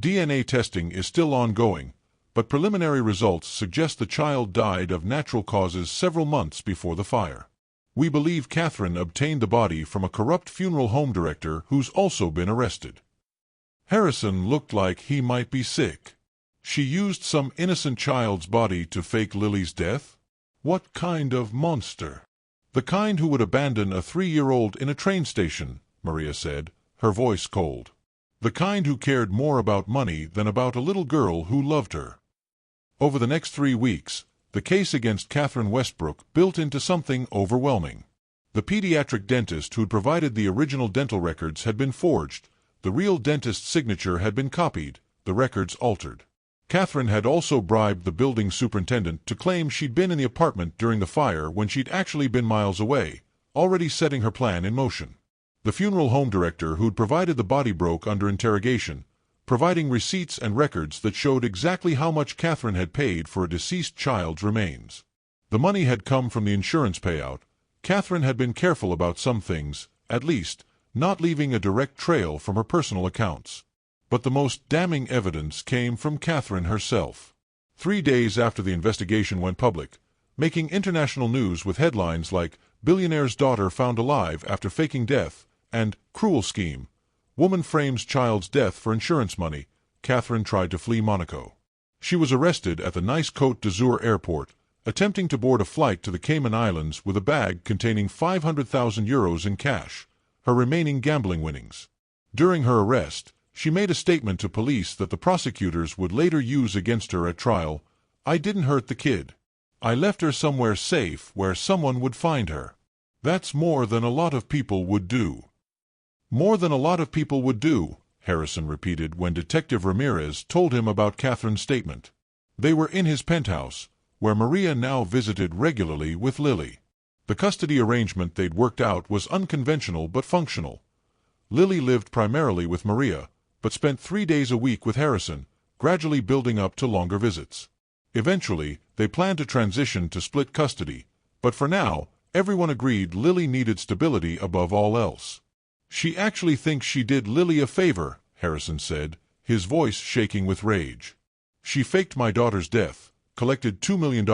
S1: DNA testing is still ongoing, but preliminary results suggest the child died of natural causes several months before the fire. We believe Catherine obtained the body from a corrupt funeral home director who's also been arrested. Harrison looked like he might be sick. She used some innocent child's body to fake Lily's death? What kind of monster? The kind who would abandon a 3-year-old in a train station, Maria said, her voice cold. The kind who cared more about money than about a little girl who loved her. Over the next 3 weeks, the case against Catherine Westbrook built into something overwhelming. The pediatric dentist who'd provided the original dental records had been forged, the real dentist's signature had been copied, the records altered. Catherine had also bribed the building superintendent to claim she'd been in the apartment during the fire when she'd actually been miles away, already setting her plan in motion. The funeral home director who'd provided the body broke under interrogation, providing receipts and records that showed exactly how much Catherine had paid for a deceased child's remains. The money had come from the insurance payout. Catherine had been careful about some things, at least, not leaving a direct trail from her personal accounts. But the most damning evidence came from Catherine herself. 3 days after the investigation went public, making international news with headlines like "Billionaire's daughter found alive after faking death" and "Cruel scheme. Woman frames child's death for insurance money," Catherine tried to flee Monaco. She was arrested at the Nice Côte d'Azur airport, attempting to board a flight to the Cayman Islands with a bag containing 500,000 euros in cash, her remaining gambling winnings. During her arrest, she made a statement to police that the prosecutors would later use against her at trial. "I didn't hurt the kid. I left her somewhere safe where someone would find her. That's more than a lot of people would do." "More than a lot of people would do," Harrison repeated when Detective Ramirez told him about Catherine's statement. They were in his penthouse, where Maria now visited regularly with Lily. The custody arrangement they'd worked out was unconventional but functional. Lily lived primarily with Maria, but spent 3 days a week with Harrison, gradually building up to longer visits. Eventually, they planned to transition to split custody, but for now, everyone agreed Lily needed stability above all else. "She actually thinks she did Lily a favor," Harrison said, his voice shaking with rage. "She faked my daughter's death, collected $2 million,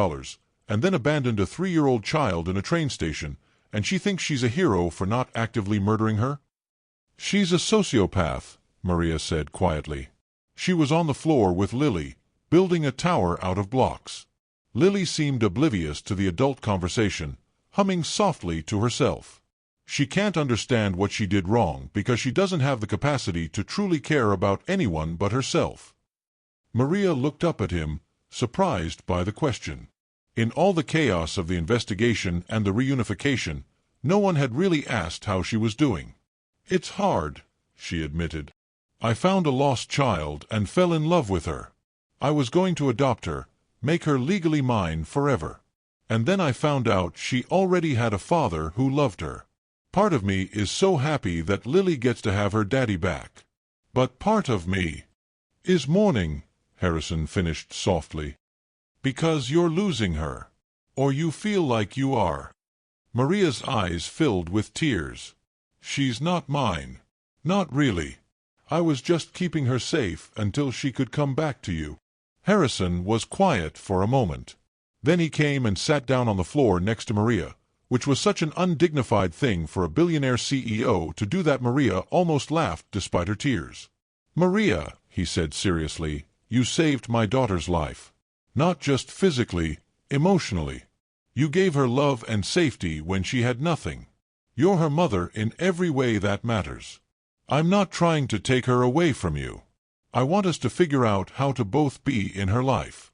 S1: and then abandoned a 3-year-old child in a train station, and she thinks she's a hero for not actively murdering her?" "She's a sociopath," Maria said quietly. "She was on the floor with Lily, building a tower out of blocks." Lily seemed oblivious to the adult conversation, humming softly to herself. "She can't understand what she did wrong because she doesn't have the capacity to truly care about anyone but herself." Maria looked up at him, surprised by the question. In all the chaos of the investigation and the reunification, no one had really asked how she was doing. "It's hard," she admitted. "I found a lost child and fell in love with her. I was going to adopt her, make her legally mine forever. And then I found out she already had a father who loved her. Part of me is so happy that Lily gets to have her daddy back. But part of me is mourning," Harrison finished softly. "Because you're losing her. Or you feel like you are." Maria's eyes filled with tears. "She's not mine. Not really. I was just keeping her safe until she could come back to you." Harrison was quiet for a moment. Then he came and sat down on the floor next to Maria, which was such an undignified thing for a billionaire CEO to do that Maria almost laughed despite her tears. "Maria," he said seriously, "you saved my daughter's life. Not just physically, emotionally. You gave her love and safety when she had nothing. You're her mother in every way that matters. I'm not trying to take her away from you. I want us to figure out how to both be in her life."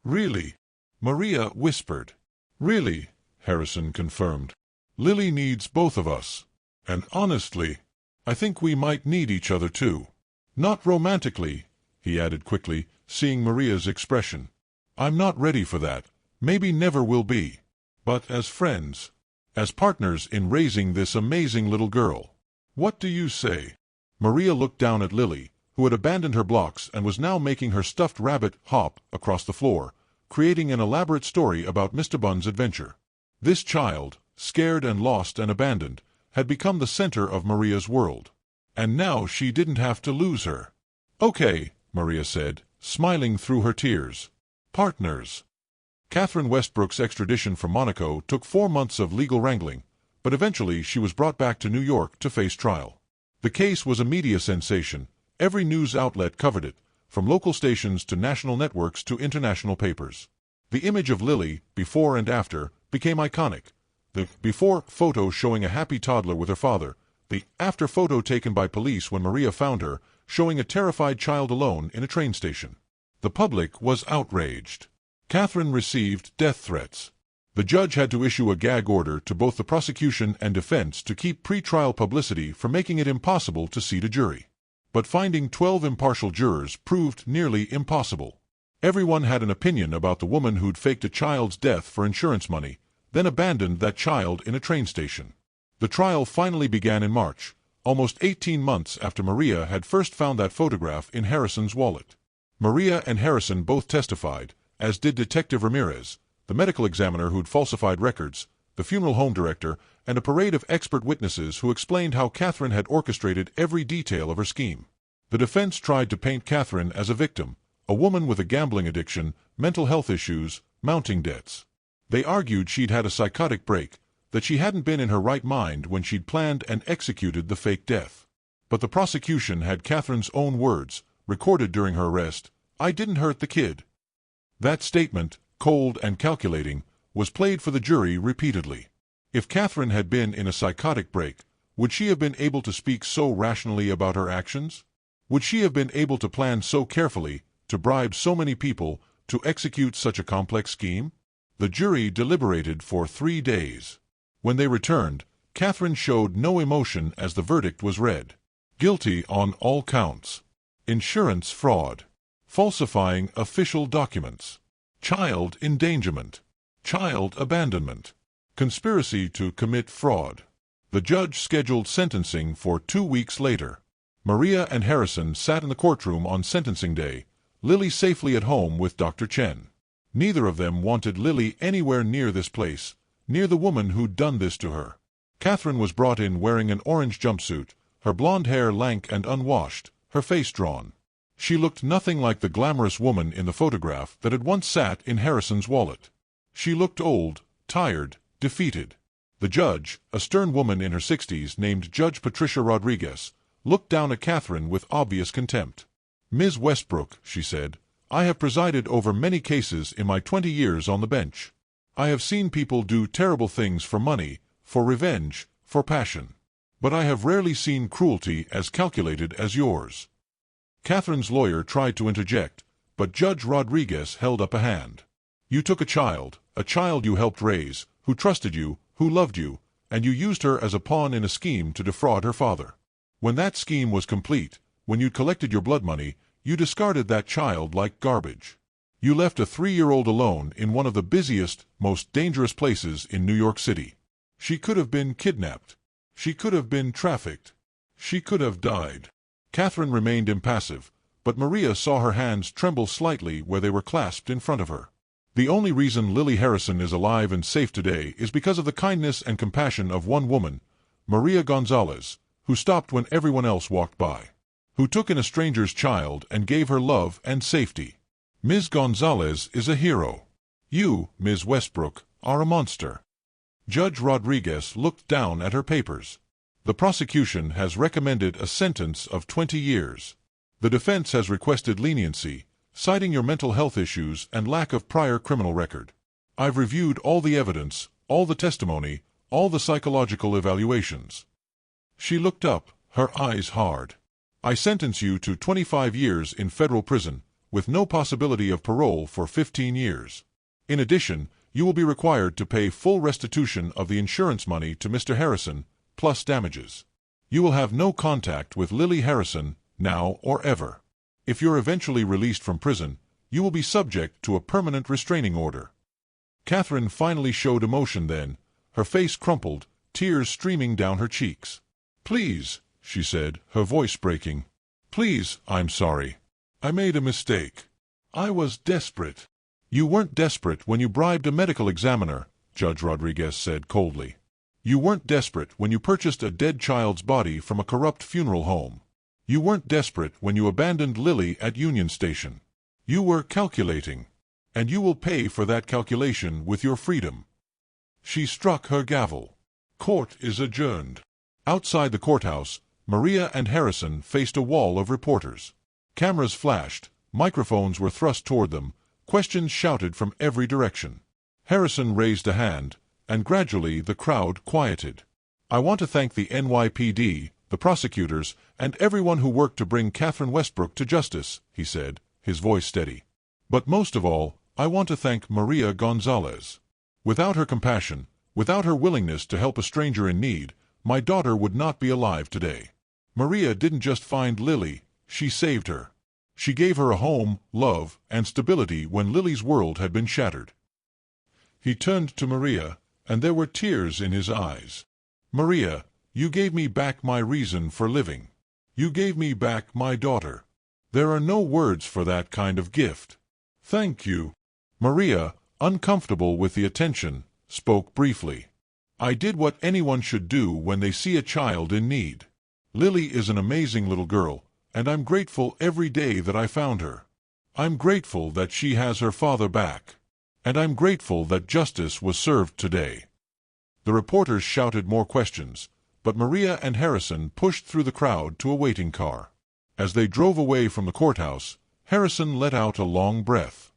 S1: "Really?" Maria whispered. "Really," Harrison confirmed. "Lily needs both of us. And honestly, I think we might need each other too. Not romantically," he added quickly, seeing Maria's expression. "I'm not ready for that, maybe never will be. But as friends, as partners in raising this amazing little girl. What do you say?" Maria looked down at Lily, who had abandoned her blocks and was now making her stuffed rabbit hop across the floor, creating an elaborate story about Mr. Bunn's adventure. This child, scared and lost and abandoned, had become the center of Maria's world. And now she didn't have to lose her. "Okay," Maria said, smiling through her tears. Partners. Catherine Westbrook's extradition from Monaco took 4 months of legal wrangling, but eventually she was brought back to New York to face trial. The case was a media sensation. Every news outlet covered it, from local stations to national networks to international papers. The image of Lily, before and after, became iconic. The before photo showing a happy toddler with her father, the after photo taken by police when Maria found her, showing a terrified child alone in a train station. The public was outraged. Catherine received death threats. The judge had to issue a gag order to both the prosecution and defense to keep pre-trial publicity from making it impossible to seat a jury. But finding 12 impartial jurors proved nearly impossible. Everyone had an opinion about the woman who'd faked a child's death for insurance money, then abandoned that child in a train station. The trial finally began in March, almost 18 months after Maria had first found that photograph in Harrison's wallet. Maria and Harrison both testified, as did Detective Ramirez, the medical examiner who'd falsified records, the funeral home director, and a parade of expert witnesses who explained how Catherine had orchestrated every detail of her scheme. The defense tried to paint Catherine as a victim, a woman with a gambling addiction, mental health issues, mounting debts. They argued she'd had a psychotic break, that she hadn't been in her right mind when she'd planned and executed the fake death. But the prosecution had Catherine's own words, recorded during her arrest, "I didn't hurt the kid." That statement, cold and calculating, was played for the jury repeatedly. If Catherine had been in a psychotic break, would she have been able to speak so rationally about her actions? Would she have been able to plan so carefully, to bribe so many people, to execute such a complex scheme? The jury deliberated for 3 days. When they returned, Catherine showed no emotion as the verdict was read. Guilty on all counts. Insurance fraud. Falsifying official documents. Child endangerment. Child abandonment. Conspiracy to commit fraud. The judge scheduled sentencing for 2 weeks later. Maria and Harrison sat in the courtroom on sentencing day, Lily safely at home with Dr. Chen. Neither of them wanted Lily anywhere near this place, near the woman who'd done this to her. Catherine was brought in wearing an orange jumpsuit, her blonde hair lank and unwashed, her face drawn. She looked nothing like the glamorous woman in the photograph that had once sat in Harrison's wallet. She looked old, tired, defeated. The judge, a stern woman in her 60s named Judge Patricia Rodriguez, looked down at Catherine with obvious contempt. "Ms. Westbrook," she said, "I have presided over many cases in my 20 years on the bench. I have seen people do terrible things for money, for revenge, for passion. But I have rarely seen cruelty as calculated as yours." Catherine's lawyer tried to interject, but Judge Rodriguez held up a hand. "You took a child you helped raise, who trusted you, who loved you, and you used her as a pawn in a scheme to defraud her father. When that scheme was complete, when you'd collected your blood money, you discarded that child like garbage. You left a 3-year-old alone in one of the busiest, most dangerous places in New York City. She could have been kidnapped. She could have been trafficked. She could have died." Catherine remained impassive, but Maria saw her hands tremble slightly where they were clasped in front of her. The only reason Lily Harrison is alive and safe today is because of the kindness and compassion of one woman, Maria Gonzalez, who stopped when everyone else walked by, who took in a stranger's child and gave her love and safety. Ms. Gonzalez is a hero. You, Ms. Westbrook, are a monster. Judge Rodriguez looked down at her papers. The prosecution has recommended a sentence of 20 years. The defense has requested leniency, citing your mental health issues and lack of prior criminal record. I've reviewed all the evidence, all the testimony, all the psychological evaluations. She looked up, her eyes hard. I sentence you to 25 years in federal prison, with no possibility of parole for 15 years. In addition, you will be required to pay full restitution of the insurance money to Mr. Harrison, plus damages. You will have no contact with Lily Harrison, now or ever. If you're eventually released from prison, you will be subject to a permanent restraining order. Catherine finally showed emotion then, her face crumpled, tears streaming down her cheeks. "Please," she said, her voice breaking. "Please, I'm sorry. I made a mistake. I was desperate." "You weren't desperate when you bribed a medical examiner," Judge Rodriguez said coldly. "You weren't desperate when you purchased a dead child's body from a corrupt funeral home. You weren't desperate when you abandoned Lily at Union Station. You were calculating. And you will pay for that calculation with your freedom." She struck her gavel. Court is adjourned. Outside the courthouse, Maria and Harrison faced a wall of reporters. Cameras flashed, microphones were thrust toward them, questions shouted from every direction. Harrison raised a hand, and gradually the crowd quieted. "I want to thank the NYPD, the prosecutors, and everyone who worked to bring Catherine Westbrook to justice," he said, his voice steady. "But most of all, I want to thank Maria Gonzalez. Without her compassion, without her willingness to help a stranger in need, my daughter would not be alive today. Maria didn't just find Lily, she saved her. She gave her a home, love, and stability when Lily's world had been shattered." He turned to Maria, and there were tears in his eyes. "Maria, you gave me back my reason for living. You gave me back my daughter. There are no words for that kind of gift. Thank you." Maria, uncomfortable with the attention, spoke briefly. "I did what anyone should do when they see a child in need. Lily is an amazing little girl, and I'm grateful every day that I found her. I'm grateful that she has her father back. And I'm grateful that justice was served today." The reporters shouted more questions, but Maria and Harrison pushed through the crowd to a waiting car. As they drove away from the courthouse, Harrison let out a long breath.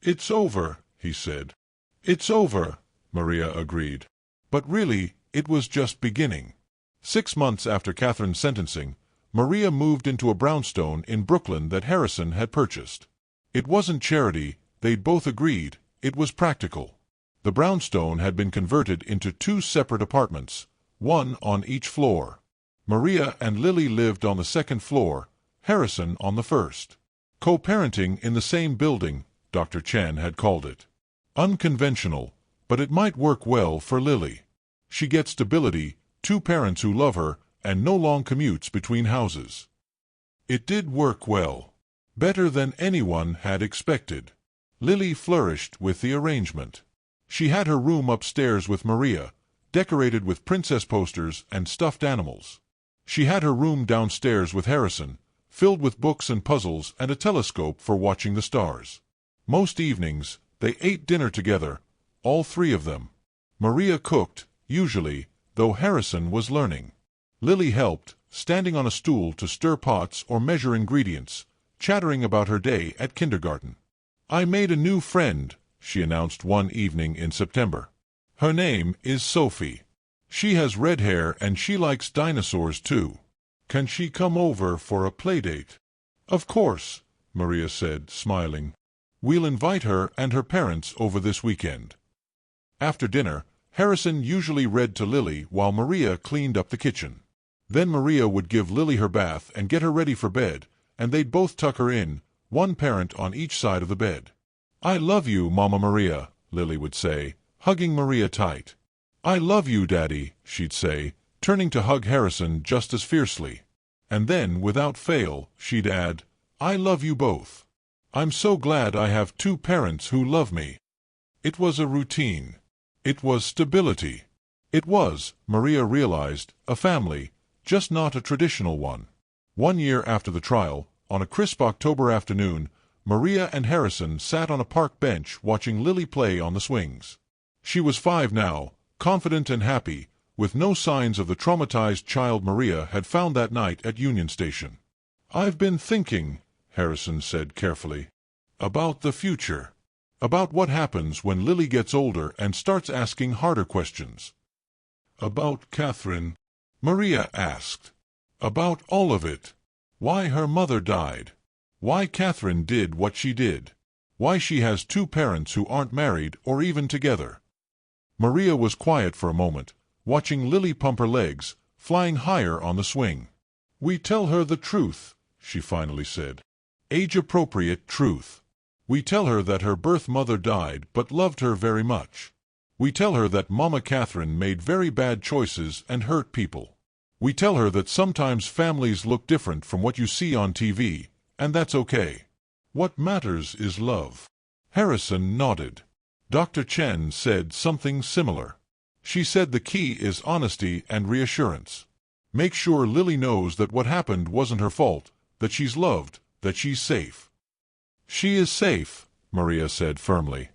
S1: "It's over," he said. "It's over," Maria agreed. But really, it was just beginning. 6 months after Catherine's sentencing, Maria moved into a brownstone in Brooklyn that Harrison had purchased. It wasn't charity, they'd both agreed, it was practical. The brownstone had been converted into 2 separate apartments, one on each floor. Maria and Lily lived on the 2nd floor, Harrison on the 1st. Co-parenting in the same building, Dr. Chen had called it. Unconventional, but it might work well for Lily. She gets stability, 2 parents who love her, and no long commutes between houses. It did work well. Better than anyone had expected. Lily flourished with the arrangement. She had her room upstairs with Maria, decorated with princess posters and stuffed animals. She had her room downstairs with Harrison, filled with books and puzzles and a telescope for watching the stars. Most evenings, they ate dinner together, all 3 of them. Maria cooked, usually, though Harrison was learning. Lily helped, standing on a stool to stir pots or measure ingredients, chattering about her day at kindergarten. "I made a new friend," she announced one evening in September. "Her name is Sophie. She has red hair and she likes dinosaurs too. Can she come over for a playdate?" "Of course," Maria said, smiling. "We'll invite her and her parents over this weekend." After dinner, Harrison usually read to Lily while Maria cleaned up the kitchen. Then Maria would give Lily her bath and get her ready for bed, and they'd both tuck her in, one parent on each side of the bed. "I love you, Mama Maria," Lily would say, hugging Maria tight. "I love you, Daddy," she'd say, turning to hug Harrison just as fiercely. And then, without fail, she'd add, "I love you both. I'm so glad I have 2 parents who love me." It was a routine. It was stability. It was, Maria realized, a family, just not a traditional one. 1 year after the trial, on a crisp October afternoon, Maria and Harrison sat on a park bench watching Lily play on the swings. She was 5 now, confident and happy, with no signs of the traumatized child Maria had found that night at Union Station. "I've been thinking," Harrison said carefully, "about the future. About what happens when Lily gets older and starts asking harder questions." "About Catherine?" Maria asked. "About all of it. Why her mother died. Why Catherine did what she did. Why she has 2 parents who aren't married or even together." Maria was quiet for a moment, watching Lily pump her legs, flying higher on the swing. "We tell her the truth," she finally said. "Age-appropriate truth. We tell her that her birth mother died but loved her very much. We tell her that Mama Catherine made very bad choices and hurt people. We tell her that sometimes families look different from what you see on TV, and that's okay. What matters is love." Harrison nodded. Dr. Chen said something similar. She said the key is honesty and reassurance. Make sure Lily knows that what happened wasn't her fault, that she's loved, that she's safe. "She is safe," Maria said firmly.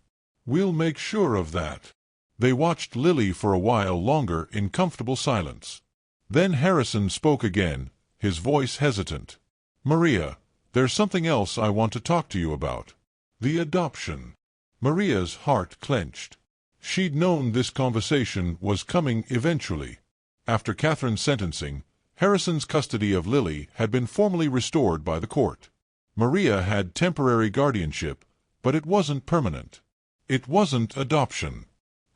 S1: "We'll make sure of that." They watched Lily for a while longer in comfortable silence. Then Harrison spoke again, his voice hesitant. "Maria, there's something else I want to talk to you about. The adoption." Maria's heart clenched. She'd known this conversation was coming eventually. After Catherine's sentencing, Harrison's custody of Lily had been formally restored by the court. Maria had temporary guardianship, but it wasn't permanent. It wasn't adoption.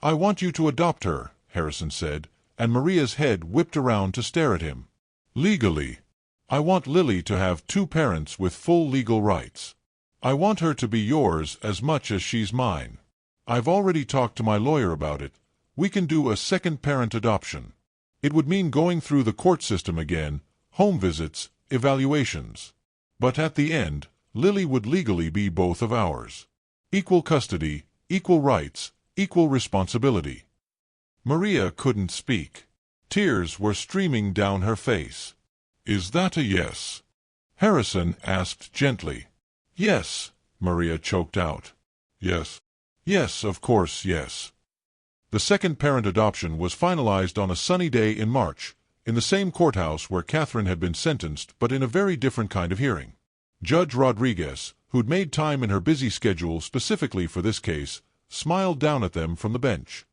S1: "I want you to adopt her," Harrison said, and Maria's head whipped around to stare at him. "Legally. I want Lily to have two parents with full legal rights. I want her to be yours as much as she's mine. I've already talked to my lawyer about it. We can do a second-parent adoption. It would mean going through the court system again, home visits, evaluations. But at the end, Lily would legally be both of ours. Equal custody, equal rights, equal responsibility." Maria couldn't speak. Tears were streaming down her face. "Is that a yes?" Harrison asked gently. "Yes," Maria choked out. "Yes. Yes, of course, yes." The second-parent adoption was finalized on a sunny day in March, in the same courthouse where Catherine had been sentenced, but in a very different kind of hearing. Judge Rodriguez, who'd made time in her busy schedule specifically for this case, smiled down at them from the bench.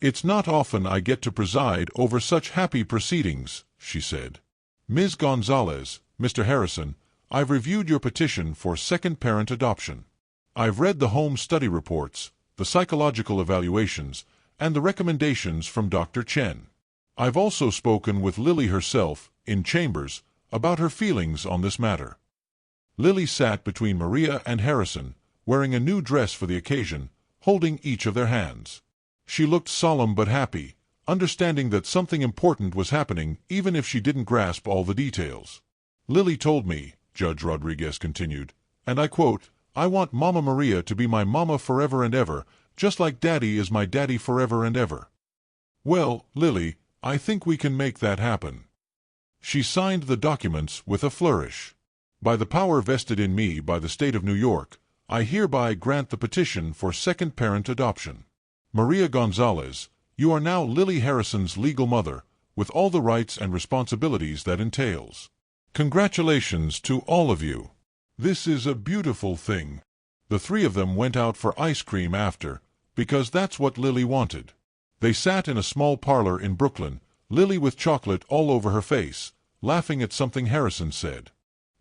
S1: "It's not often I get to preside over such happy proceedings," she said. "Ms. Gonzalez, Mr. Harrison, I've reviewed your petition for second-parent adoption. I've read the home study reports, the psychological evaluations, and the recommendations from Dr. Chen. I've also spoken with Lily herself, in chambers, about her feelings on this matter." Lily sat between Maria and Harrison, wearing a new dress for the occasion, holding each of their hands. She looked solemn but happy, understanding that something important was happening even if she didn't grasp all the details. "Lily told me," Judge Rodriguez continued, and I quote, "I want Mama Maria to be my mama forever and ever, just like Daddy is my daddy forever and ever." "Well, Lily, I think we can make that happen." She signed the documents with a flourish. "By the power vested in me by the state of New York, I hereby grant the petition for second-parent adoption. Maria Gonzalez, you are now Lily Harrison's legal mother, with all the rights and responsibilities that entails. Congratulations to all of you. This is a beautiful thing." The three of them went out for ice cream after, because that's what Lily wanted. They sat in a small parlor in Brooklyn, Lily with chocolate all over her face, laughing at something Harrison said.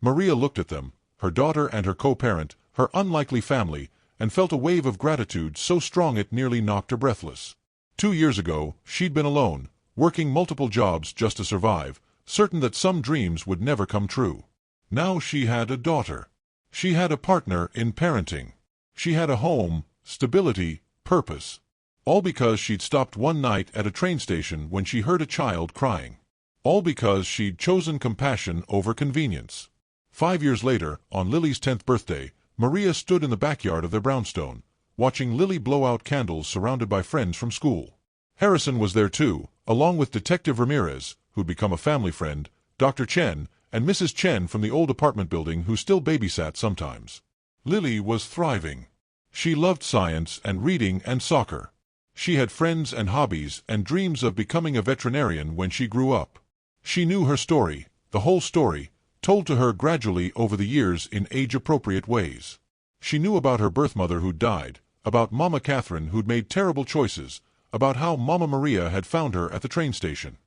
S1: Maria looked at them, her daughter and her co-parent, her unlikely family, and felt a wave of gratitude so strong it nearly knocked her breathless. 2 years ago, she'd been alone, working multiple jobs just to survive, certain that some dreams would never come true. Now she had a daughter. She had a partner in parenting. She had a home, stability, purpose. All because she'd stopped one night at a train station when she heard a child crying. All because she'd chosen compassion over convenience. 5 years later, on Lily's 10th birthday, Maria stood in the backyard of their brownstone, watching Lily blow out candles surrounded by friends from school. Harrison was there too, along with Detective Ramirez, who'd become a family friend, Dr. Chen, and Mrs. Chen from the old apartment building who still babysat sometimes. Lily was thriving. She loved science and reading and soccer. She had friends and hobbies and dreams of becoming a veterinarian when she grew up. She knew her story, the whole story, told to her gradually over the years in age-appropriate ways. She knew about her birth mother who'd died, about Mama Catherine who'd made terrible choices, about how Mama Maria had found her at the train station.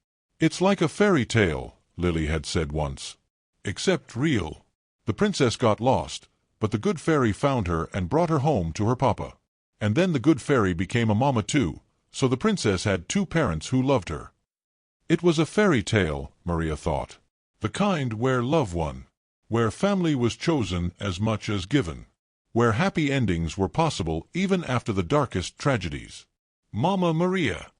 S1: "It's like a fairy tale," Lily had said once. "Except real. The princess got lost, but the good fairy found her and brought her home to her papa. And then the good fairy became a mama too, so the princess had 2 parents who loved her." It was a fairy tale, Maria thought. The kind where love won. Where family was chosen as much as given. Where happy endings were possible even after the darkest tragedies. "Mama Maria!"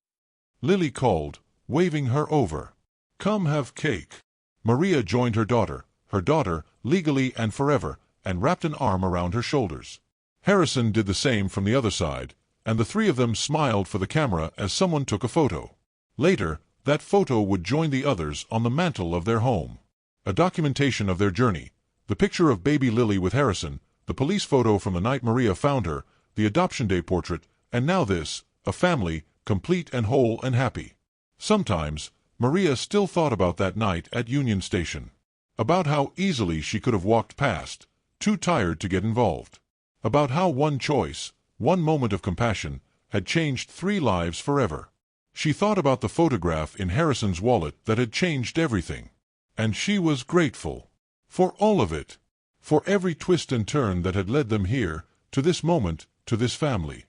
S1: Lily called, waving her over. "Come have cake." Maria joined her daughter, legally and forever, and wrapped an arm around her shoulders. Harrison did the same from the other side, and the three of them smiled for the camera as someone took a photo. Later, that photo would join the others on the mantel of their home. A documentation of their journey, the picture of baby Lily with Harrison, The police photo from the night Maria found her, the adoption day portrait, and now this, a family, complete and whole and happy. Sometimes, Maria still thought about that night at Union Station. About how easily she could have walked past, too tired to get involved. About how one choice, one moment of compassion, had changed 3 lives forever. She thought about the photograph in Harrison's wallet that had changed everything. And she was grateful. For all of it. For every twist and turn that had led them here, to this moment, to this family.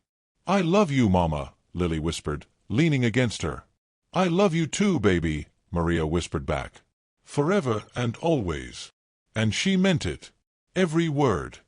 S1: "I love you, Mama," Lily whispered, leaning against her. "I love you too, baby," Maria whispered back. "Forever and always." And she meant it. Every word.